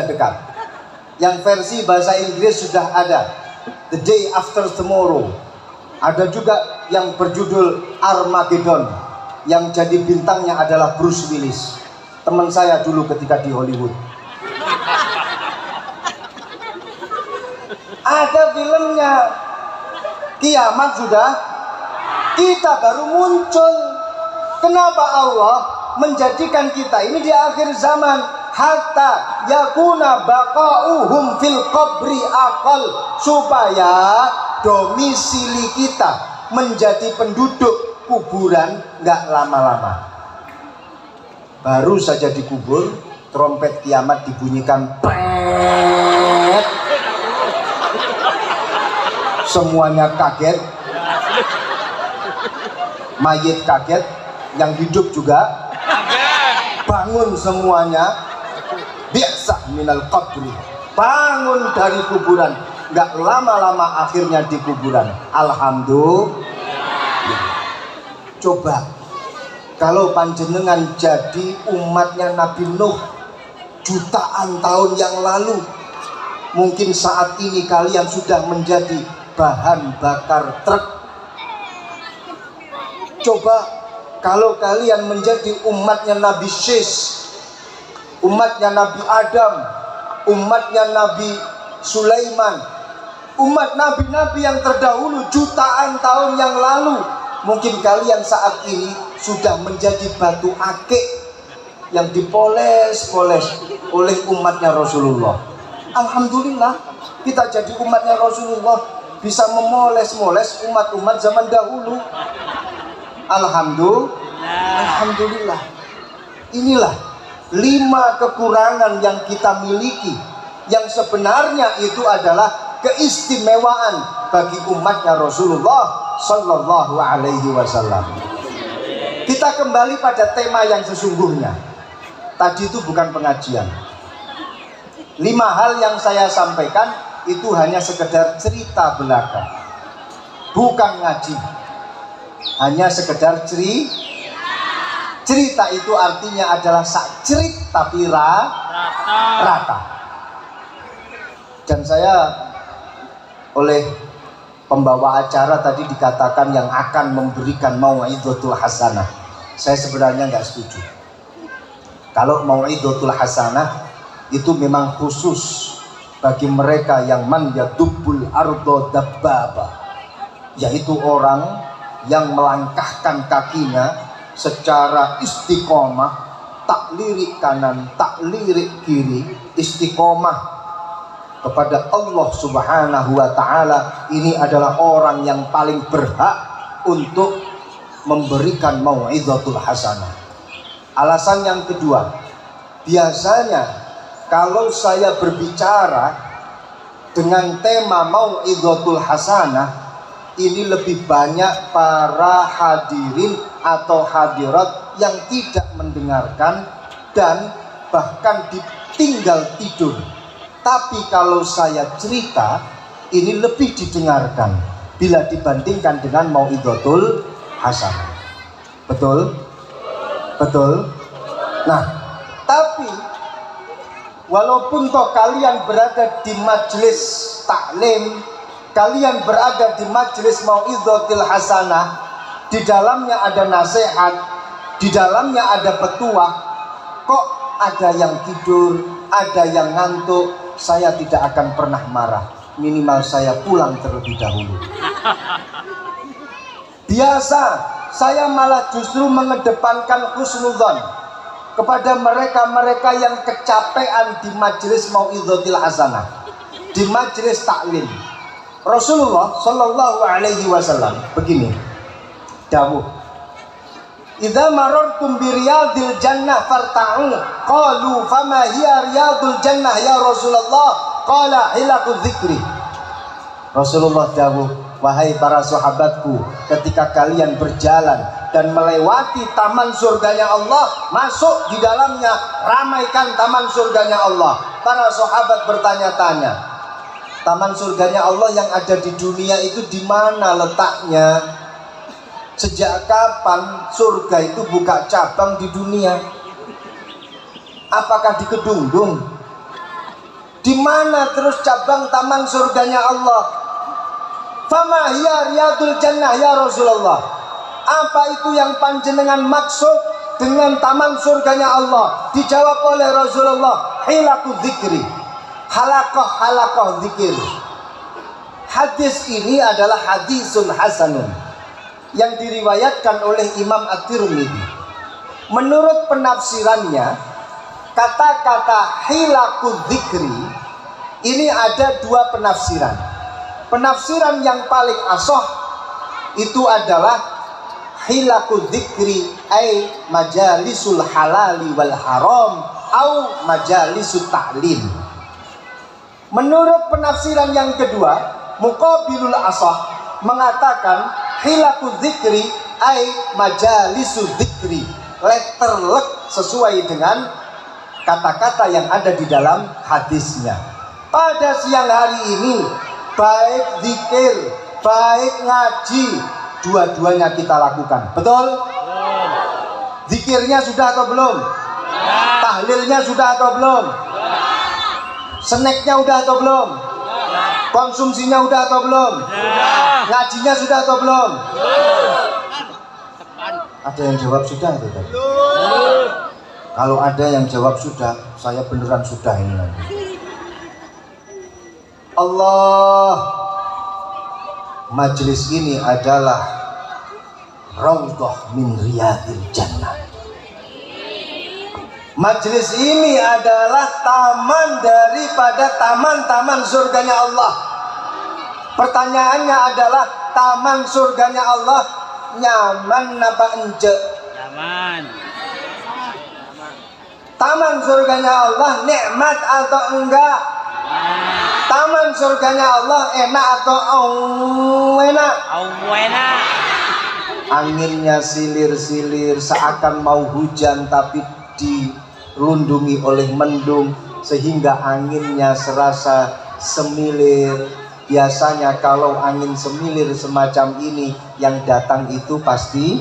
Dekat. Yang versi bahasa Inggris sudah ada, The Day After Tomorrow. Ada juga yang berjudul Armageddon, yang jadi bintangnya adalah Bruce Willis, teman saya dulu ketika di Hollywood. Ada filmnya, kiamat sudah, kita baru muncul. Kenapa Allah menjadikan kita ini di akhir zaman? Hatta yakuna baqa'uhum fil qabri aqal, supaya domisili kita menjadi penduduk kuburan nggak lama-lama. Baru saja dikubur, trompet kiamat dibunyikan, pret. Semuanya kaget, mayit kaget, yang hidup juga bangun semuanya. Biasa minal qabri, bangun dari kuburan. Nggak lama-lama akhirnya di kuburan. Alhamdulillah. Coba kalau panjenengan jadi umatnya Nabi Nuh jutaan tahun yang lalu, mungkin saat ini kalian sudah menjadi bahan bakar truk. Coba kalau kalian menjadi umatnya Nabi Syis, umatnya Nabi Adam, umatnya Nabi Sulaiman, umat nabi-nabi yang terdahulu jutaan tahun yang lalu, mungkin kalian saat ini sudah menjadi batu akik yang dipoles-poles oleh umatnya Rasulullah. Alhamdulillah, kita jadi umatnya Rasulullah, bisa memoles-moles umat-umat zaman dahulu. Alhamdulillah. Inilah 5 kekurangan yang kita miliki, yang sebenarnya itu adalah keistimewaan bagi umatnya Rasulullah Sallallahu Alaihi Wasallam. Kita kembali pada tema yang sesungguhnya. Tadi itu bukan pengajian. 5 hal yang saya sampaikan itu hanya sekedar cerita belaka, bukan ngaji. Hanya sekedar cerita itu artinya adalah sak cerit tapi rata. Dan saya oleh pembawa acara tadi dikatakan yang akan memberikan mau'izatul hasanah. Saya sebenarnya nggak setuju. Kalau mau'izatul hasanah itu memang khusus bagi mereka yang man yadubbul ardo dabbaba, yaitu orang yang melangkahkan kakinya secara istiqomah, tak lirik kanan, tak lirik kiri, istiqomah kepada Allah Subhanahu wa Ta'ala. Ini adalah orang yang paling berhak untuk memberikan mau'izatul hasanah. Alasan yang kedua, biasanya kalau saya berbicara dengan tema mau'izatul hasanah, ini lebih banyak para hadirin atau hadirat yang tidak mendengarkan dan bahkan ditinggal tidur. Tapi kalau saya cerita, ini lebih didengarkan bila dibandingkan dengan mau'izatul hasanah. Betul? Betul? Nah, tapi walaupun toh kalian berada di majelis taklim, kalian berada di majelis mau'izatul hasanah, di dalamnya ada nasihat, di dalamnya ada petuah, kok ada yang tidur, ada yang ngantuk, saya tidak akan pernah marah. Minimal saya pulang terlebih dahulu. Biasa, saya malah justru mengedepankan husnudzon kepada mereka-mereka yang kecapean di majelis mau'izatul hasanah, di majelis taklim. Rasulullah Shallallahu Alaihi Wasallam begini dawuh, idza marartum bi riyadil jannah farta'u, qalu fama hiya riyadul jannah ya Rasulullah, qala hilaqudz dzikri. Rasulullah dawuh, wahai para sahabatku, ketika kalian berjalan dan melewati taman surganya Allah, masuk di dalamnya, ramaikan taman surganya Allah. Para sahabat bertanya-tanya, taman surganya Allah yang ada di dunia itu di mana letaknya? Sejak kapan surga itu buka cabang di dunia? Apakah di Kedungdung? Di mana terus cabang taman surganya Allah? Fama hiya riyadul jannah ya Rasulullah. Apa itu yang panjenengan maksud dengan taman surganya Allah? Dijawab oleh Rasulullah, hilaqudz dzikri. Halaqah zikir. Hadis ini adalah hadisun hasanun yang diriwayatkan oleh Imam At-Tirmidzi. Menurut penafsirannya, kata-kata hilaqudz dzikri ini ada dua penafsiran. Penafsiran yang paling ashah itu adalah hilaqudz dzikri ay majalisul halali wal haram au majalisut ta'lim. Menurut penafsiran yang kedua, muqabilul ashah mengatakan hilaqudz dzikri ay majalisud dzikri, letterlek sesuai dengan kata-kata yang ada di dalam hadisnya. Pada siang hari ini, baik zikir, baik ngaji, dua-duanya kita lakukan. Betul? Zikirnya sudah atau belum? Tahlilnya sudah atau belum? Snacknya udah atau belum? Konsumsinya udah atau belum? Ngajinya sudah atau belum? Ada yang jawab sudah atau tidak? Kalau ada yang jawab sudah, saya beneran sudah ini nanti. Allah, majelis ini adalah raudhah min riyadil jannah. Majelis ini adalah taman daripada taman-taman surganya Allah. Pertanyaannya adalah, taman surganya Allah nyaman apa ence? Nyaman. Taman surganya Allah nikmat atau enggak? Taman surganya Allah enak atau enak? Enak. Anginnya silir-silir seakan mau hujan tapi dilindungi oleh mendung sehingga anginnya serasa semilir. Biasanya kalau angin semilir semacam ini, yang datang itu pasti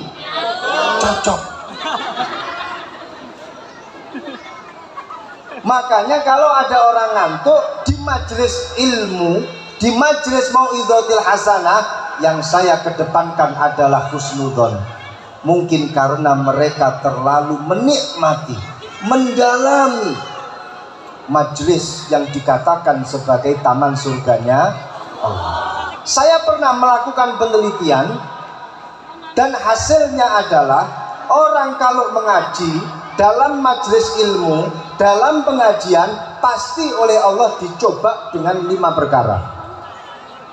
cocok. Makanya kalau ada orang ngantuk di majelis ilmu, di majelis mau'izatul hasanah, yang saya kedepankan adalah husnudzon. Mungkin karena mereka terlalu menikmati, mendalami majelis yang dikatakan sebagai taman surganya Allah. Saya pernah melakukan penelitian dan hasilnya adalah, orang kalau mengaji dalam majelis ilmu, dalam pengajian, pasti oleh Allah dicoba dengan 5 perkara.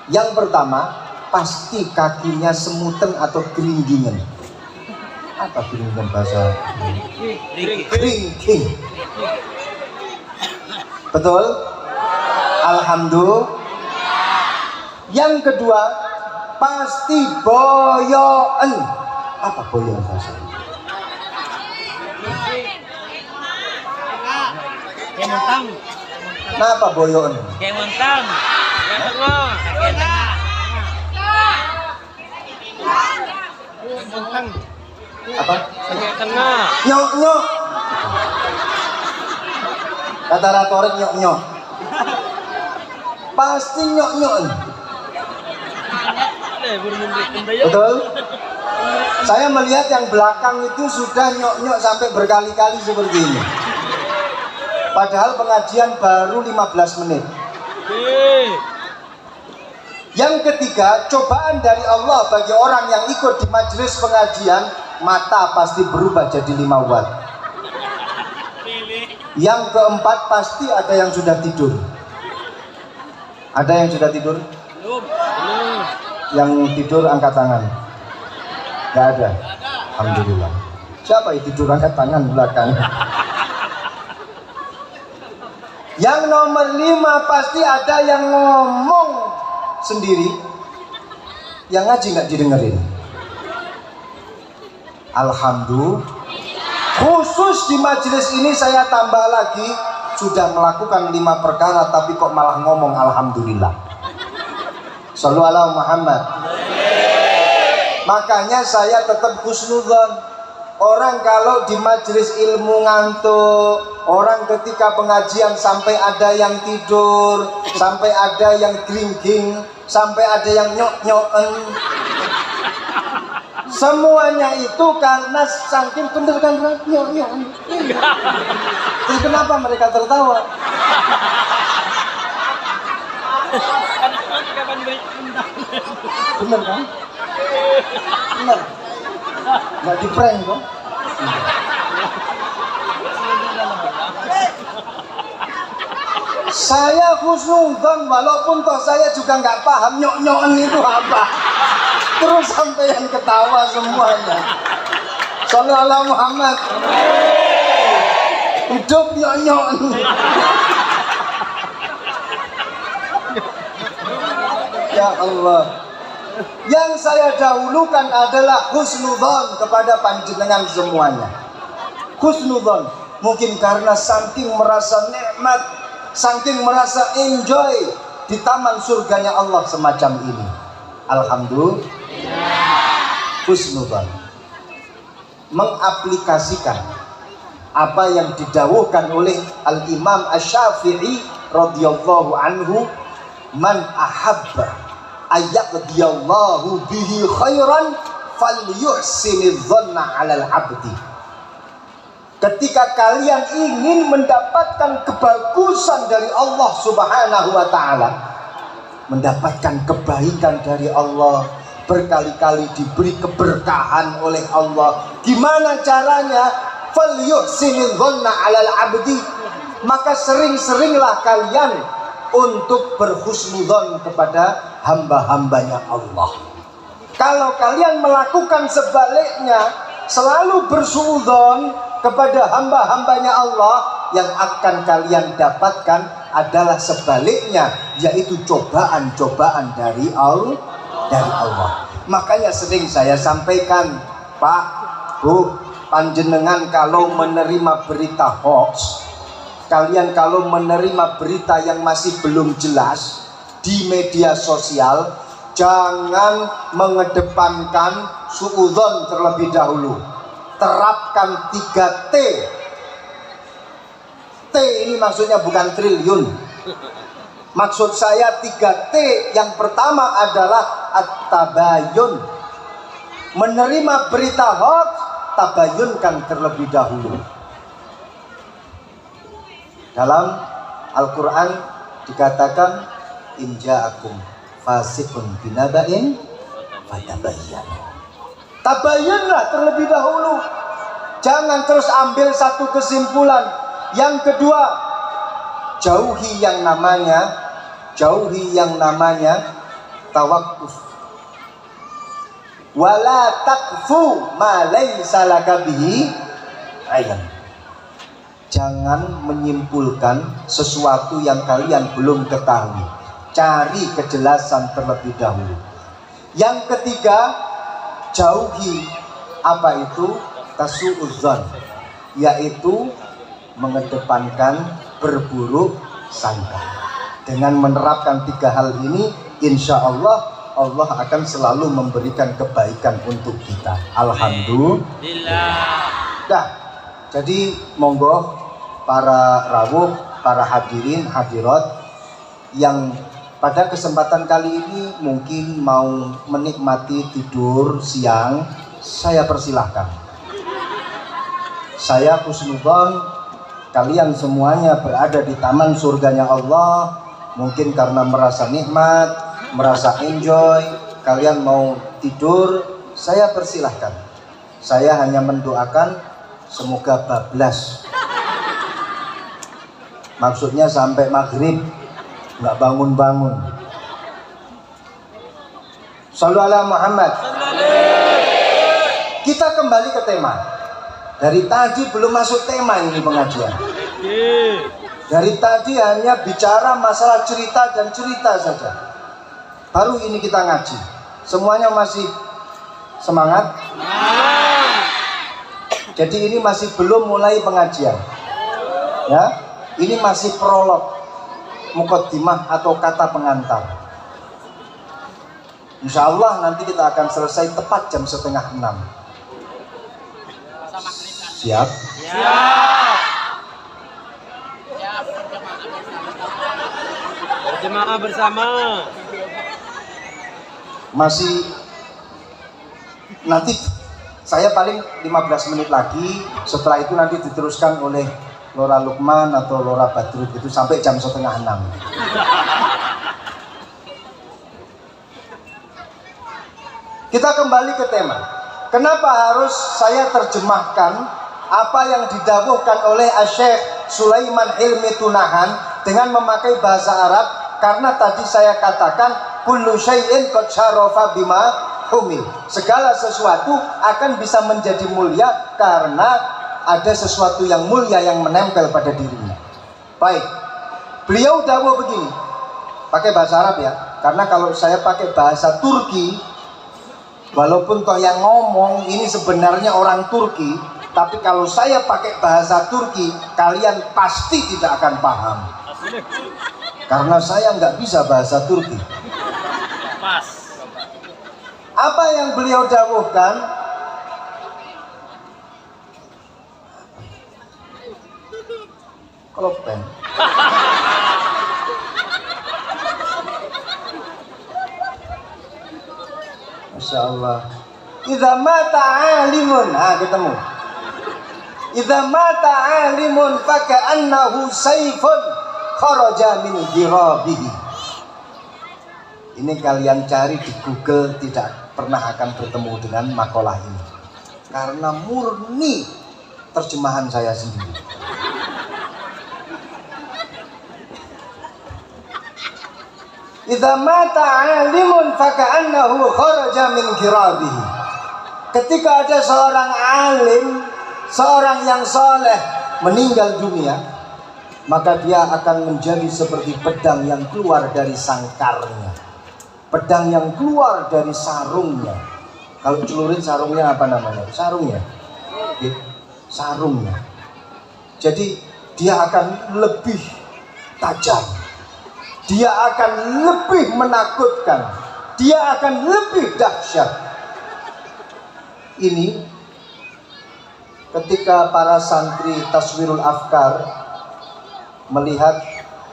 Yang pertama, pasti kakinya semuten atau geringgingen. Apa geringgingen bahasa? Geringking. Betul? Alhamdulillah. Yang kedua, pasti boyoen. Apa boyoen bahasa ini? Kemontang. Kenapa boyoen? Kemontang. Yang kedua, kemontang. Apa? Bagian tengah. Nyok nyok. Kata ratorik nyok nyok. Pasti nyok nyoken. Betul? Saya melihat yang belakang itu sudah nyok nyok sampai berkali-kali seperti ini. Padahal pengajian baru 15 menit. Yang ketiga, cobaan dari Allah bagi orang yang ikut di majelis pengajian, mata pasti berubah jadi 5 watt. Yang keempat, pasti ada yang sudah tidur. Ada yang sudah tidur? Belum. Yang tidur angkat tangan. Gak ada. Alhamdulillah. Siapa yang tidur angkat tangan belakang? Yang nomor 5, pasti ada yang ngomong sendiri, yang ngaji nggak didengerin. Alhamdulillah. Khusus di majelis ini saya tambah lagi, sudah melakukan 5 perkara tapi kok malah ngomong alhamdulillah. Shallu ala Muhammad. Makanya saya tetap husnudzon. Orang kalau di majelis ilmu ngantuk, orang ketika pengajian sampai ada yang tidur, sampai ada yang gringging, sampai ada yang nyok-nyoken. Semuanya itu karena saking bener kan nyok-nyoken. Terus kenapa mereka tertawa? Bener kan? Bener. Nggak di prank kok. Saya husnudzon walaupun toh saya juga nggak paham nyok-nyoken itu apa. Terus sampai yang ketawa semuanya. Shallallahu alaihi Muhammad. Hidup nyok-nyoken. Ya Allah. Yang saya dahulukan adalah husnudzon kepada panjenengan semuanya. Husnudzon, mungkin karena saking merasa nikmat, saking merasa enjoy di taman surganya Allah semacam ini. Alhamdulillah. Husnudzon, mengaplikasikan apa yang didawuhkan oleh Al-Imam Asy-Syafi'i radhiyallahu anhu, man ahabba ayyaqdiyallahu bihi khairan falyuhsiniz dhanna 'alal 'abdi. Ketika kalian ingin mendapatkan kebagusan dari Allah Subhanahu wa taala, mendapatkan kebaikan dari Allah, berkali-kali diberi keberkahan oleh Allah, gimana caranya? Falyuhsiniz dhanna 'alal 'abdi. Maka sering-seringlah kalian untuk berhusnudzon kepada hamba-hambanya Allah. Kalau kalian melakukan sebaliknya, selalu bersuudzon kepada hamba-hambanya Allah, yang akan kalian dapatkan adalah sebaliknya, yaitu cobaan-cobaan dari Allah. Makanya sering saya sampaikan, Pak, Bu, panjenengan kalau menerima berita hoax, kalian kalau menerima berita yang masih belum jelas di media sosial, jangan mengedepankan suudzon terlebih dahulu. Terapkan 3T. T ini maksudnya bukan triliun. Maksud saya 3T. Yang pertama adalah at-tabayun. Menerima berita hoax, tabayunkan terlebih dahulu. Dalam Al-Quran dikatakan, in ja'akum fasiqun binaba'in fatabayyanu. Tabayyunlah terlebih dahulu. Jangan terus ambil satu kesimpulan. Yang kedua, jauhi yang namanya tawakkuf. Wala taqfu ma laysa laka bihi ilm. Jangan menyimpulkan sesuatu yang kalian belum ketahui. Cari kejelasan terlebih dahulu. Yang ketiga, jauhi apa itu tasu'udzon, yaitu mengedepankan berburuk sangka. Dengan menerapkan 3 hal ini, insya Allah Allah akan selalu memberikan kebaikan untuk kita. Alhamdulillah. Nah, jadi monggo para rawuh, para hadirin hadirat yang pada kesempatan kali ini mungkin mau menikmati tidur siang, saya persilahkan. Saya husnudzon kalian semuanya berada di taman surganya Allah. Mungkin karena merasa nikmat, merasa enjoy, kalian mau tidur, saya persilahkan. Saya hanya mendoakan semoga bablas. Maksudnya sampai maghrib nggak bangun-bangun. Shallu ala Muhammad. Kita kembali ke tema. Dari tadi belum masuk tema ini pengajian. Dari tadi hanya bicara masalah cerita dan cerita saja. Baru ini kita ngaji. Semuanya masih semangat? Jadi ini masih belum mulai pengajian. Ya, ini masih prolog, mukaddimah atau kata pengantar. Insya Allah nanti kita akan selesai tepat jam 5:30. Siap? Siap. Berjemaah bersama. Masih nanti saya paling 15 menit lagi. Setelah itu nanti diteruskan oleh Lora Lukman atau Lora Badrut itu sampai jam 5:30. Kita kembali ke tema. Kenapa harus saya terjemahkan apa yang didawuhkan oleh Syekh Sulaiman Hilmi Tunahan dengan memakai bahasa Arab? Karena tadi saya katakan kullu syai'in qad syarafa bima humil. Segala sesuatu akan bisa menjadi mulia karena ada sesuatu yang mulia yang menempel pada dirinya. Baik, beliau dawuh begini, pakai bahasa Arab ya, karena kalau saya pakai bahasa Turki, walaupun toh yang ngomong ini sebenarnya orang Turki, tapi kalau saya pakai bahasa Turki, kalian pasti tidak akan paham. Karena saya nggak bisa bahasa Turki. Pas. Apa yang beliau dawuhkan? Kalau pen. Masya Allah. Idza mata alimun, ketemu. Idza mata alimun faka'annahu sayfun kharaja min dirabihi. Ini kalian cari di Google, tidak pernah akan bertemu dengan makalah ini. Karena murni terjemahan saya sendiri. Idza mata alimun faka'annahu kharaja min dirabihi. Ketika ada seorang alim, seorang yang soleh meninggal dunia, maka dia akan menjadi seperti pedang yang keluar dari sangkarnya, pedang yang keluar dari sarungnya. Kalau celurit sarungnya apa namanya? Sarungnya, oke. Sarungnya. Jadi dia akan lebih tajam, dia akan lebih menakutkan, dia akan lebih dahsyat. Ini ketika para santri Taswirul Afkar melihat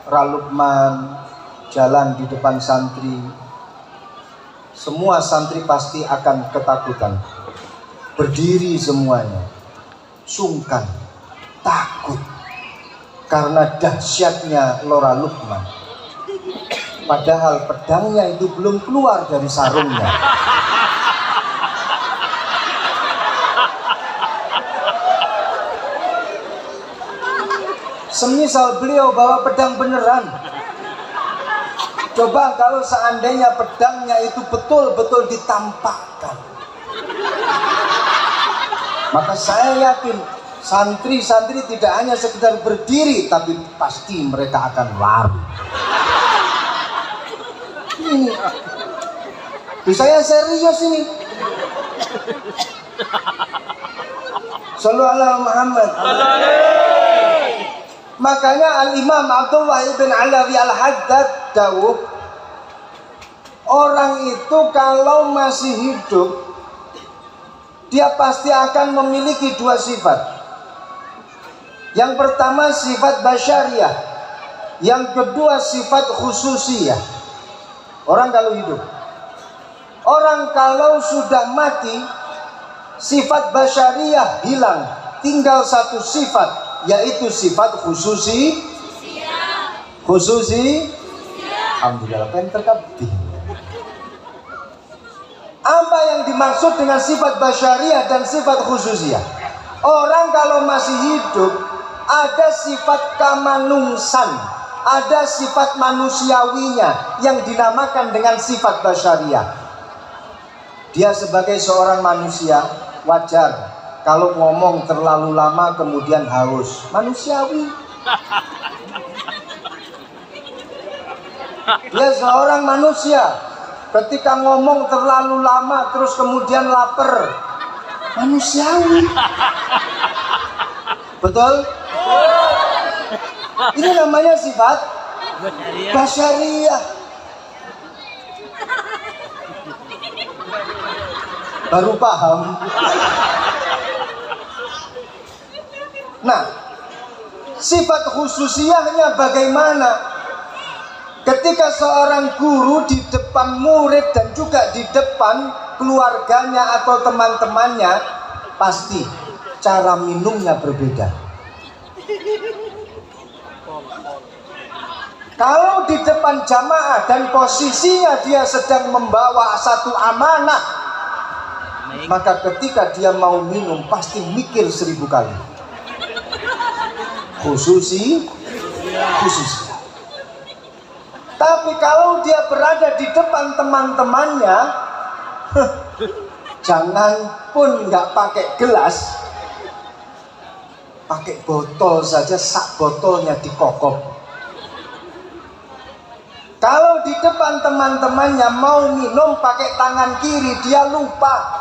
Ralukman jalan di depan santri, semua santri pasti akan ketakutan, berdiri semuanya, sungkan, takut karena dahsyatnya Lora Lukman. Padahal pedangnya itu belum keluar dari sarungnya. Semisal beliau bawa pedang beneran, coba kalau seandainya pedangnya itu betul-betul ditampakkan, maka saya yakin Santri-santri tidak hanya sekedar berdiri, tapi pasti mereka akan lari. Ini, saya serius ini. Sallu ala Muhammad. Makanya Al-Imam Abdullah ibn Alawi Al-Haddad dawuh, orang itu kalau masih hidup, dia pasti akan memiliki dua sifat. Yang pertama sifat basyariah, yang kedua sifat khususiyah. Orang kalau hidup, orang kalau sudah mati, sifat basyariah hilang, tinggal satu sifat, yaitu sifat khususi. Alhamdulillah, pinter kabeh. Apa yang dimaksud dengan sifat basyariah dan sifat khususiyah? Orang kalau masih hidup, ada sifat kamanungsan, ada sifat manusiawinya yang dinamakan dengan sifat basyariah. Dia sebagai seorang manusia wajar kalau ngomong terlalu lama kemudian haus, manusiawi. Dia seorang manusia, ketika ngomong terlalu lama terus kemudian lapar, manusiawi. Betul? Ini namanya sifat basyariah. Baru paham. Nah, sifat khususiyahnya bagaimana? Ketika seorang guru di depan murid dan juga di depan keluarganya atau teman-temannya, pasti cara minumnya berbeda. Kalau di depan jamaah dan posisinya dia sedang membawa satu amanah, maka ketika dia mau minum pasti mikir 1000 kali. Khususi. Tapi kalau dia berada di depan teman-temannya, jangan pun nggak pakai gelas, pakai botol saja, sak botolnya dikokop. Kalau di depan teman-temannya mau minum pakai tangan kiri, dia lupa.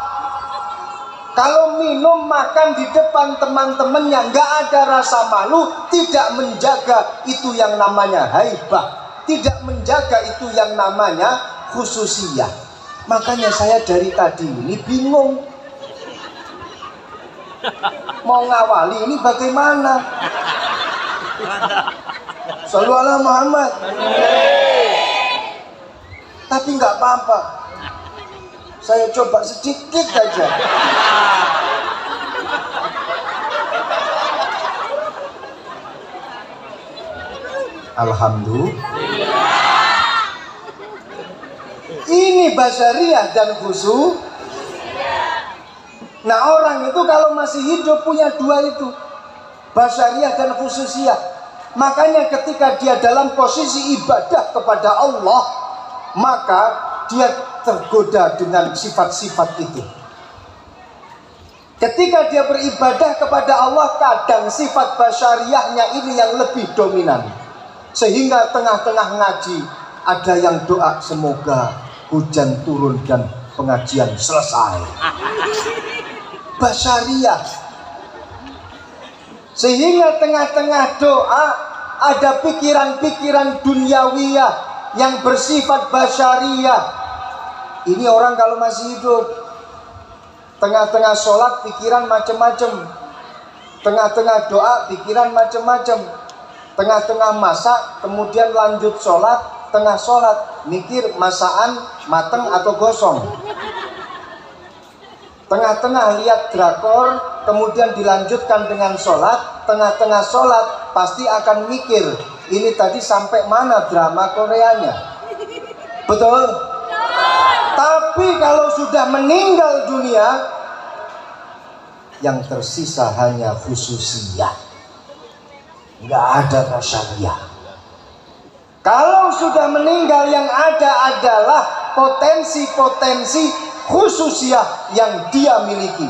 Kalau minum makan di depan teman-temannya nggak ada rasa malu, tidak menjaga itu yang namanya haibah, tidak menjaga itu yang namanya khususiyah. Makanya saya dari tadi ini bingung mau ngawali ini bagaimana. Shallu ala Muhammad. Tapi nggak apa-apa, saya coba sedikit aja. Alhamdulillah. Ini basyariah dan khusus. Nah, orang itu kalau masih hidup punya dua itu, basyariah dan khususiyah. Makanya ketika dia dalam posisi ibadah kepada Allah, maka dia tergoda dengan sifat-sifat itu. Ketika dia beribadah kepada Allah, kadang sifat basyariahnya ini yang lebih dominan. Sehingga tengah-tengah ngaji ada yang doa semoga hujan turun dan pengajian selesai. Basyariah. Sehingga tengah-tengah doa ada pikiran-pikiran duniawiyah yang bersifat basyariah. Ini orang kalau masih hidup, tengah-tengah sholat pikiran macam-macam, tengah-tengah doa pikiran macam-macam, tengah-tengah masak kemudian lanjut sholat, tengah sholat mikir masakan mateng atau gosong, tengah-tengah lihat drakor kemudian dilanjutkan dengan sholat, tengah-tengah sholat pasti akan mikir ini tadi sampai mana drama Koreanya. Betul? Tapi kalau sudah meninggal dunia, yang tersisa hanya khususiyah, nggak ada basyariah. Kalau sudah meninggal, yang ada adalah potensi-potensi khususiyah yang dia miliki.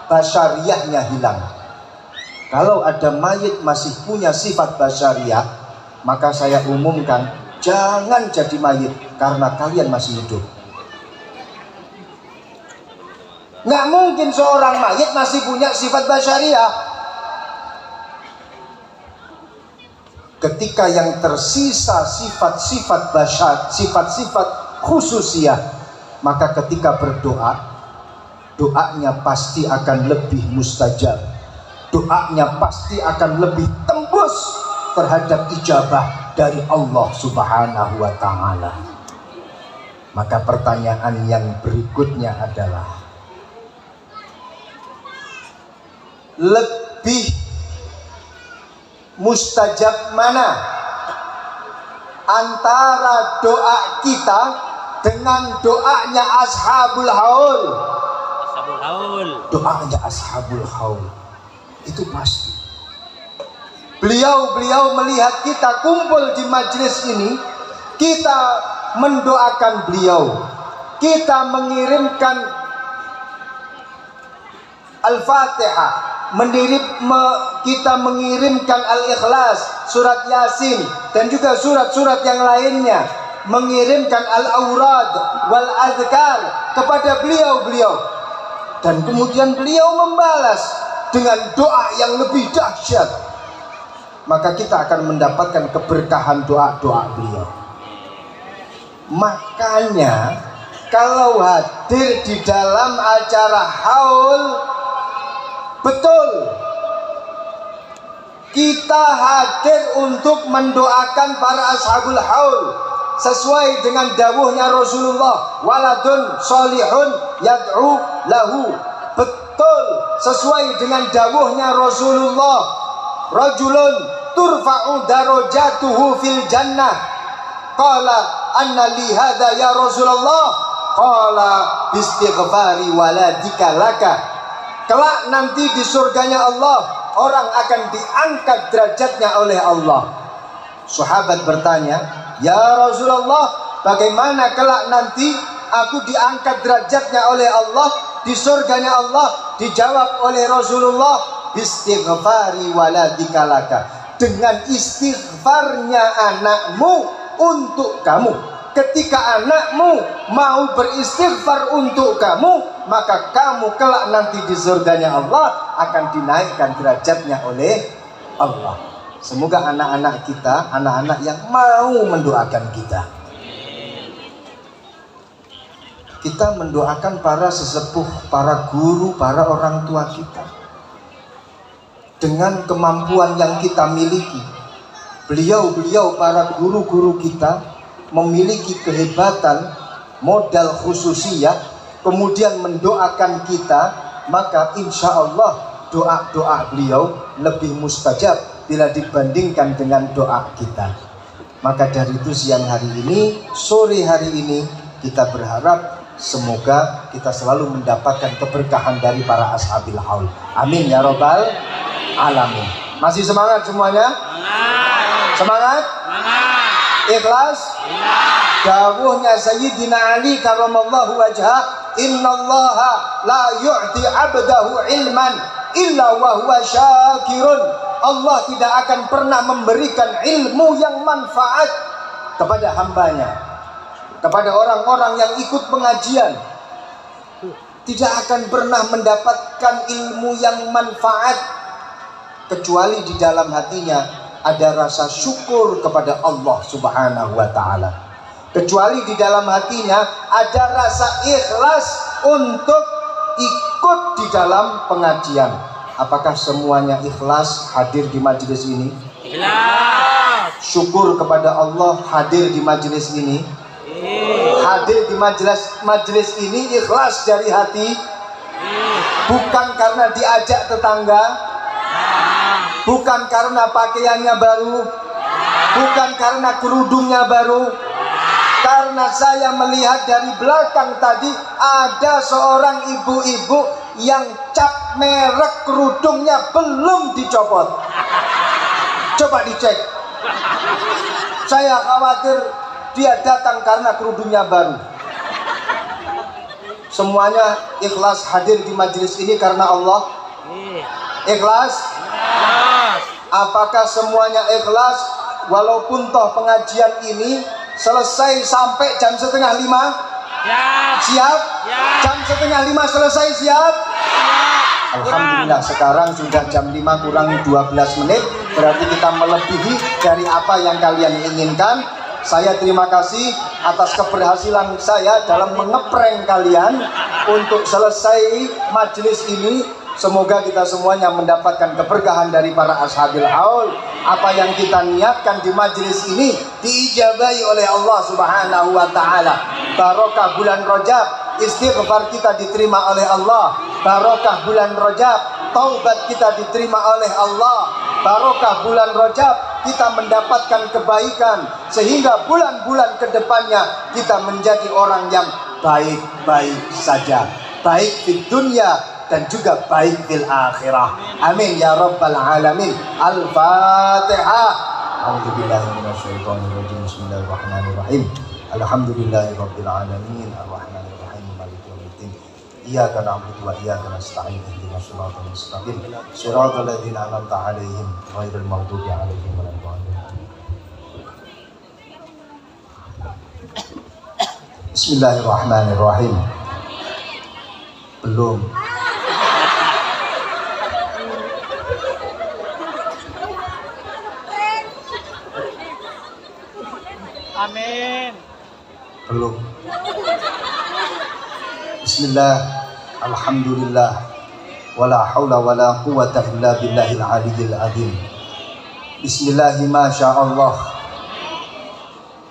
Basyariahnya hilang. Kalau ada mayit masih punya sifat basyariah, maka saya umumkan, jangan jadi mayit karena kalian masih hidup. Nggak mungkin seorang mayit masih punya sifat basyariah. Ketika yang tersisa sifat-sifat basyar, sifat-sifat khususiyah, maka ketika berdoa, doanya pasti akan lebih mustajab. Doanya pasti akan lebih tembus terhadap ijabah dari Allah Subhanahu wa ta'ala. Maka pertanyaan yang berikutnya adalah, lebih mustajab mana antara doa kita dengan doanya ashabul haul? Ashabul haul. Doanya ashabul haul itu pasti. Beliau melihat kita kumpul di majelis ini, kita mendoakan beliau, kita mengirimkan Al-Fatihah, kita mengirimkan Al-Ikhlas, surat Yasin, dan juga surat-surat yang lainnya, mengirimkan Al-Awrad wal Adhkar kepada beliau. Dan kemudian beliau membalas dengan doa yang lebih dahsyat. Maka kita akan mendapatkan keberkahan doa-doa beliau. Makanya kalau hadir di dalam acara haul, betul, kita hadir untuk mendoakan para ashabul haul sesuai dengan dawuhnya Rasulullah, waladun solihun yad'u lahu. Betul, sesuai dengan dawuhnya Rasulullah, rajulun turfa'u darajatuhu fil jannah. Qala anna li hadza ya Rasulullah, qala bistighfari waladika laka. Kelak nanti di surganya Allah, orang akan diangkat derajatnya oleh Allah. Sahabat bertanya, ya Rasulullah, bagaimana kelak nanti aku diangkat derajatnya oleh Allah di surganya Allah? Dijawab oleh Rasulullah, bistighfari waladika laka. Dengan istighfarnya anakmu untuk kamu. Ketika anakmu mau beristighfar untuk kamu, maka kamu kelak nanti di surganya Allah akan dinaikkan derajatnya oleh Allah. Semoga anak-anak kita, anak-anak yang mau mendoakan kita. Kita mendoakan para sesepuh, para guru, para orang tua kita dengan kemampuan yang kita miliki. Beliau-beliau, para guru-guru kita memiliki kehebatan, modal khususiyah, kemudian mendoakan kita, maka insya Allah doa-doa beliau lebih mustajab bila dibandingkan dengan doa kita. Maka dari itu siang hari ini, sore hari ini, kita berharap semoga kita selalu mendapatkan keberkahan dari para ashabil haul. Amin ya robbal alamin. Masih semangat semuanya? Semangat? Ikhlas? Dawuhnya Sayyidina Ali karamallahu wajhah, innallaha la yu'ti abdahu ilman illa wa huwa syakirun. Allah tidak akan pernah memberikan ilmu yang manfaat kepada hambanya, kepada orang-orang yang ikut pengajian. Tidak akan pernah mendapatkan ilmu yang manfaat kecuali di dalam hatinya ada rasa syukur kepada Allah Subhanahu wa ta'ala, kecuali di dalam hatinya ada rasa ikhlas untuk ikut di dalam pengajian. Apakah semuanya ikhlas hadir di majelis ini? Ikhlas. Syukur kepada Allah hadir di majelis ini. Hadir di majelis ini ikhlas dari hati, bukan karena diajak tetangga, bukan karena pakaiannya baru, bukan karena kerudungnya baru. Karena saya melihat dari belakang tadi ada seorang ibu-ibu yang cap merek kerudungnya belum dicopot. Coba dicek. Saya khawatir dia datang karena kerudungnya baru. Semuanya ikhlas hadir di majelis ini karena Allah. Ikhlas? Apakah semuanya ikhlas? Walaupun toh pengajian ini selesai sampai jam 4:30? Siap? Jam 4:30 selesai, siap? Alhamdulillah, sekarang sudah jam 5 kurang 12 menit. Berarti kita melebihi dari apa yang kalian inginkan. Saya terima kasih atas keberhasilan saya dalam mengeprank kalian untuk selesai majelis ini. Semoga kita semuanya mendapatkan keberkahan dari para ashabil haul. Apa yang kita niatkan di majelis ini diijabahi oleh Allah Subhanahu wa taala. Barokah bulan Rajab, istighfar kita diterima oleh Allah. Barokah bulan Rajab, taubat kita diterima oleh Allah. Barokah bulan Rajab, kita mendapatkan kebaikan sehingga bulan-bulan kedepannya kita menjadi orang yang baik-baik saja, baik di dunia dan juga baik fil akhirah. Amin ya rabbal alamin. Al-Fatihah. A'udzubillahi minasyaitonirrajim. Bismillahirrahmanirrahim. Alhamdulillahirabbil alamin. Arrahmanirrahim. Maliki yaumiddin. Iyyaka na'budu wa iyyaka nasta'in. Ihdinas siratal mustaqim. Shiratal ladzina an'amta 'alaihim ghairil maghdubi 'alaihim waladdallin. Bismillahirrahmanirrahim. Belum. Amin. Belum. Bismillah, alhamdulillah, wala haula wala quwata illa billahil aliyyil azim. Bismillahi ma sya'allah,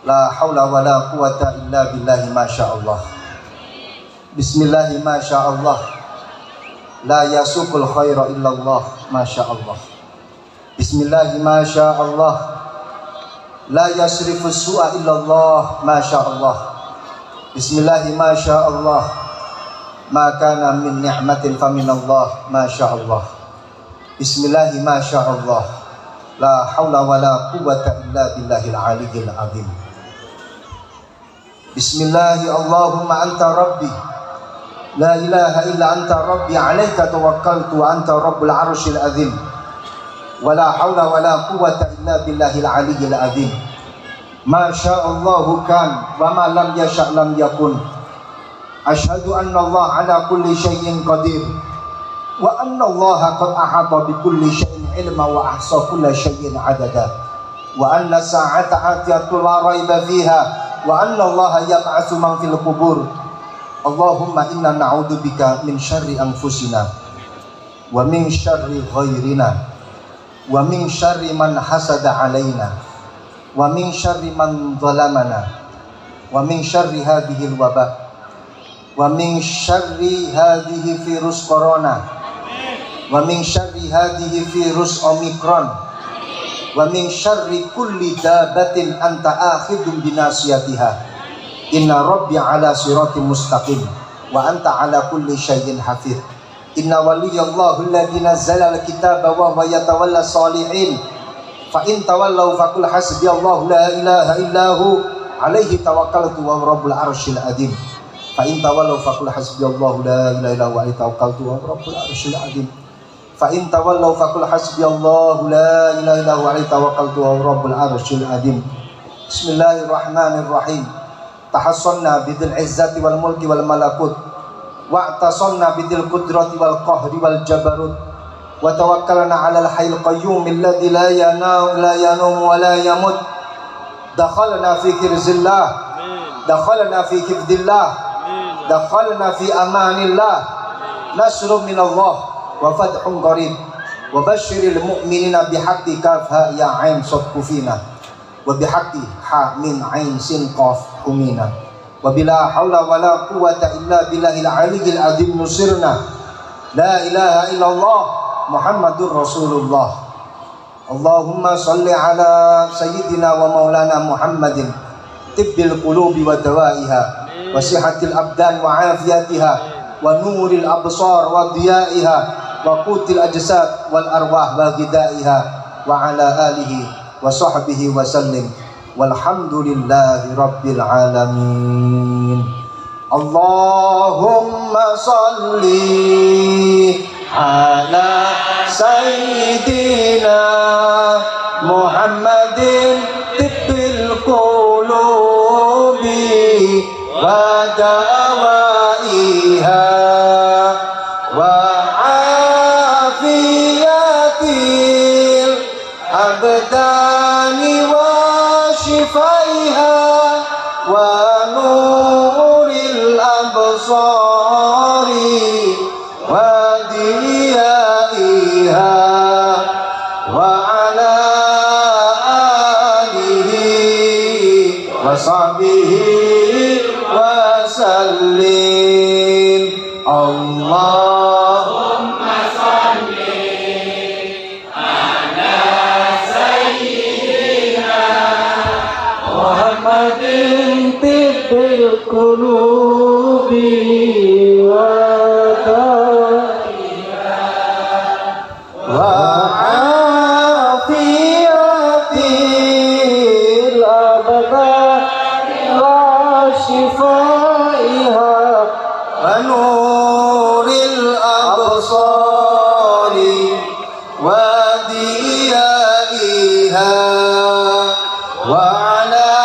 la haula wala quwata illa billahi ma sya'allah. Bismillahi ma sya'allah, la yasukul khaira illallah ma sya'allah. Bismillahi ma sya'allah, la yasrifus su'a illallah ma sya'allah. Bismillahi ma sya'allah, ma kana min ni'matin faminallah ma sya'allah. Bismillahi ma sya'allah, la hawla wa la quwwata illa billahil aliyyil azim. Bismillahi Allahumma anta rabbi, la ilaha illa anta rabbi, alaika tawakkaltu wa anta rabbul arshil azim. Wala haula wala quwwata illa billahil aliyyil azim. Ma sya'allahu kan wa ma lam yasha' lam yakun. Asyhadu anna Allah ala kulli syai'in qadir wa anna Allah qad ahata bi kulli syai'in ilma wa ahsa kulli syai'in adada wa anna sa'ata atiyatu la raiba fiha wa anna Allah yab'atsu man fil qubur. Allahumma inna na'udzubika min syarri anfusina wa min syarri ghairina wa min syarri man hasada alaina wa min syarri man zalamana wa min syarri hadhil wabah wa min syarri hadhihi virus corona wa min syarri hadhihi virus omikron wa min syarri kulli dabatin anta akhidun binasiyatiha. Inna rabbi ala siratim mustaqim wa anta ala kulli syai'in hafidh. Inna waliyallahu alladhi nazzala al-kitaba wa huwa yatawalla salihin. Fa in tawallaw faqul hasbiyallahu la ilaha illahu alaihi tawakkaltu wa rabbul arsyil azim. Fa in tawallaw faqul hasbiyallahu la ilaha illahu alaihi tawakkaltu wa rabbul arsyil azim. Fa in tawallaw faqul hasbiyallahu la ilaha illahu alaihi tawakkaltu wa rabbul arsyil azim. Bismillahirrahmanirrahim. Tahassanna bidil izzati wal mulki wal malakut wa'tasamna bidil qudrati wal qahri wal jabarut wa tawakkalna 'alal hayyil qayyum alladzi la yanam wa la yamut. Dakhalna fi khirzillah, dakhalna fi hifdillah, dakhalna fi amanillah. Nasrun minallah wa fathun qarib wa basyiril mu'minina bihaqqi kaf ha ya ain sad kufina wa bihaqqi ha min ain sin qaf kumina. Wabila haula wala quwwata illa billahil aliyyil azim nusirna. La ilaha illallah Muhammadur Rasulullah. Allahumma salli ala sayyidina wa maulana Muhammadin tibbil qulubi wa dawaiha wa sihatil abdan wa afiyatiha wa nuril absar wa diyaiha wa qutil ajsad wal arwah wa ghidaiha wa ala alihi wa sahbihi wa sallim. Walhamdulillahi rabbil alamin. Allahumma salli ala sayyidina Muhammadin tibbil qulubi wa dawaiha wa afiyatil abdani wa shifaiha wa nuril absari wa diyaiha wa ala alihi wa sahbihi wa sallim. Allahumma salli ala sayyidina Muhammadin tibbil qulubi wa dawaiha wa afiyatil abdani wa shifaiha wa nuril absari wa diyaiha wa ala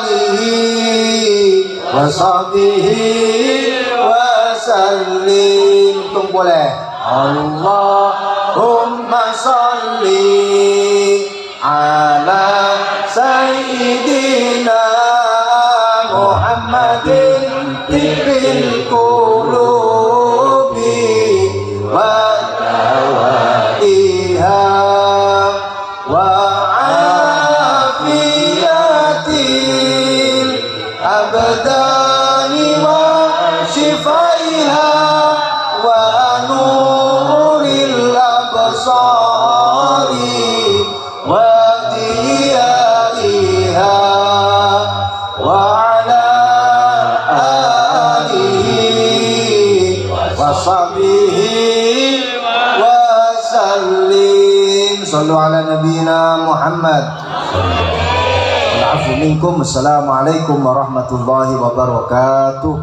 alihi wa sahbihi wa sallim. Tung boleh. Allahumma salli ala sayyidina Muhammadin tibbil qulubi wa dawaiha wa afiyatil abdani wa shifaiha wa nuril absari wa diyaiha wa ala alihi wa sahbihi wa sallim. Sallu ala nabiyina Muhammad. Assalamualaikum warahmatullahi wabarakatuh.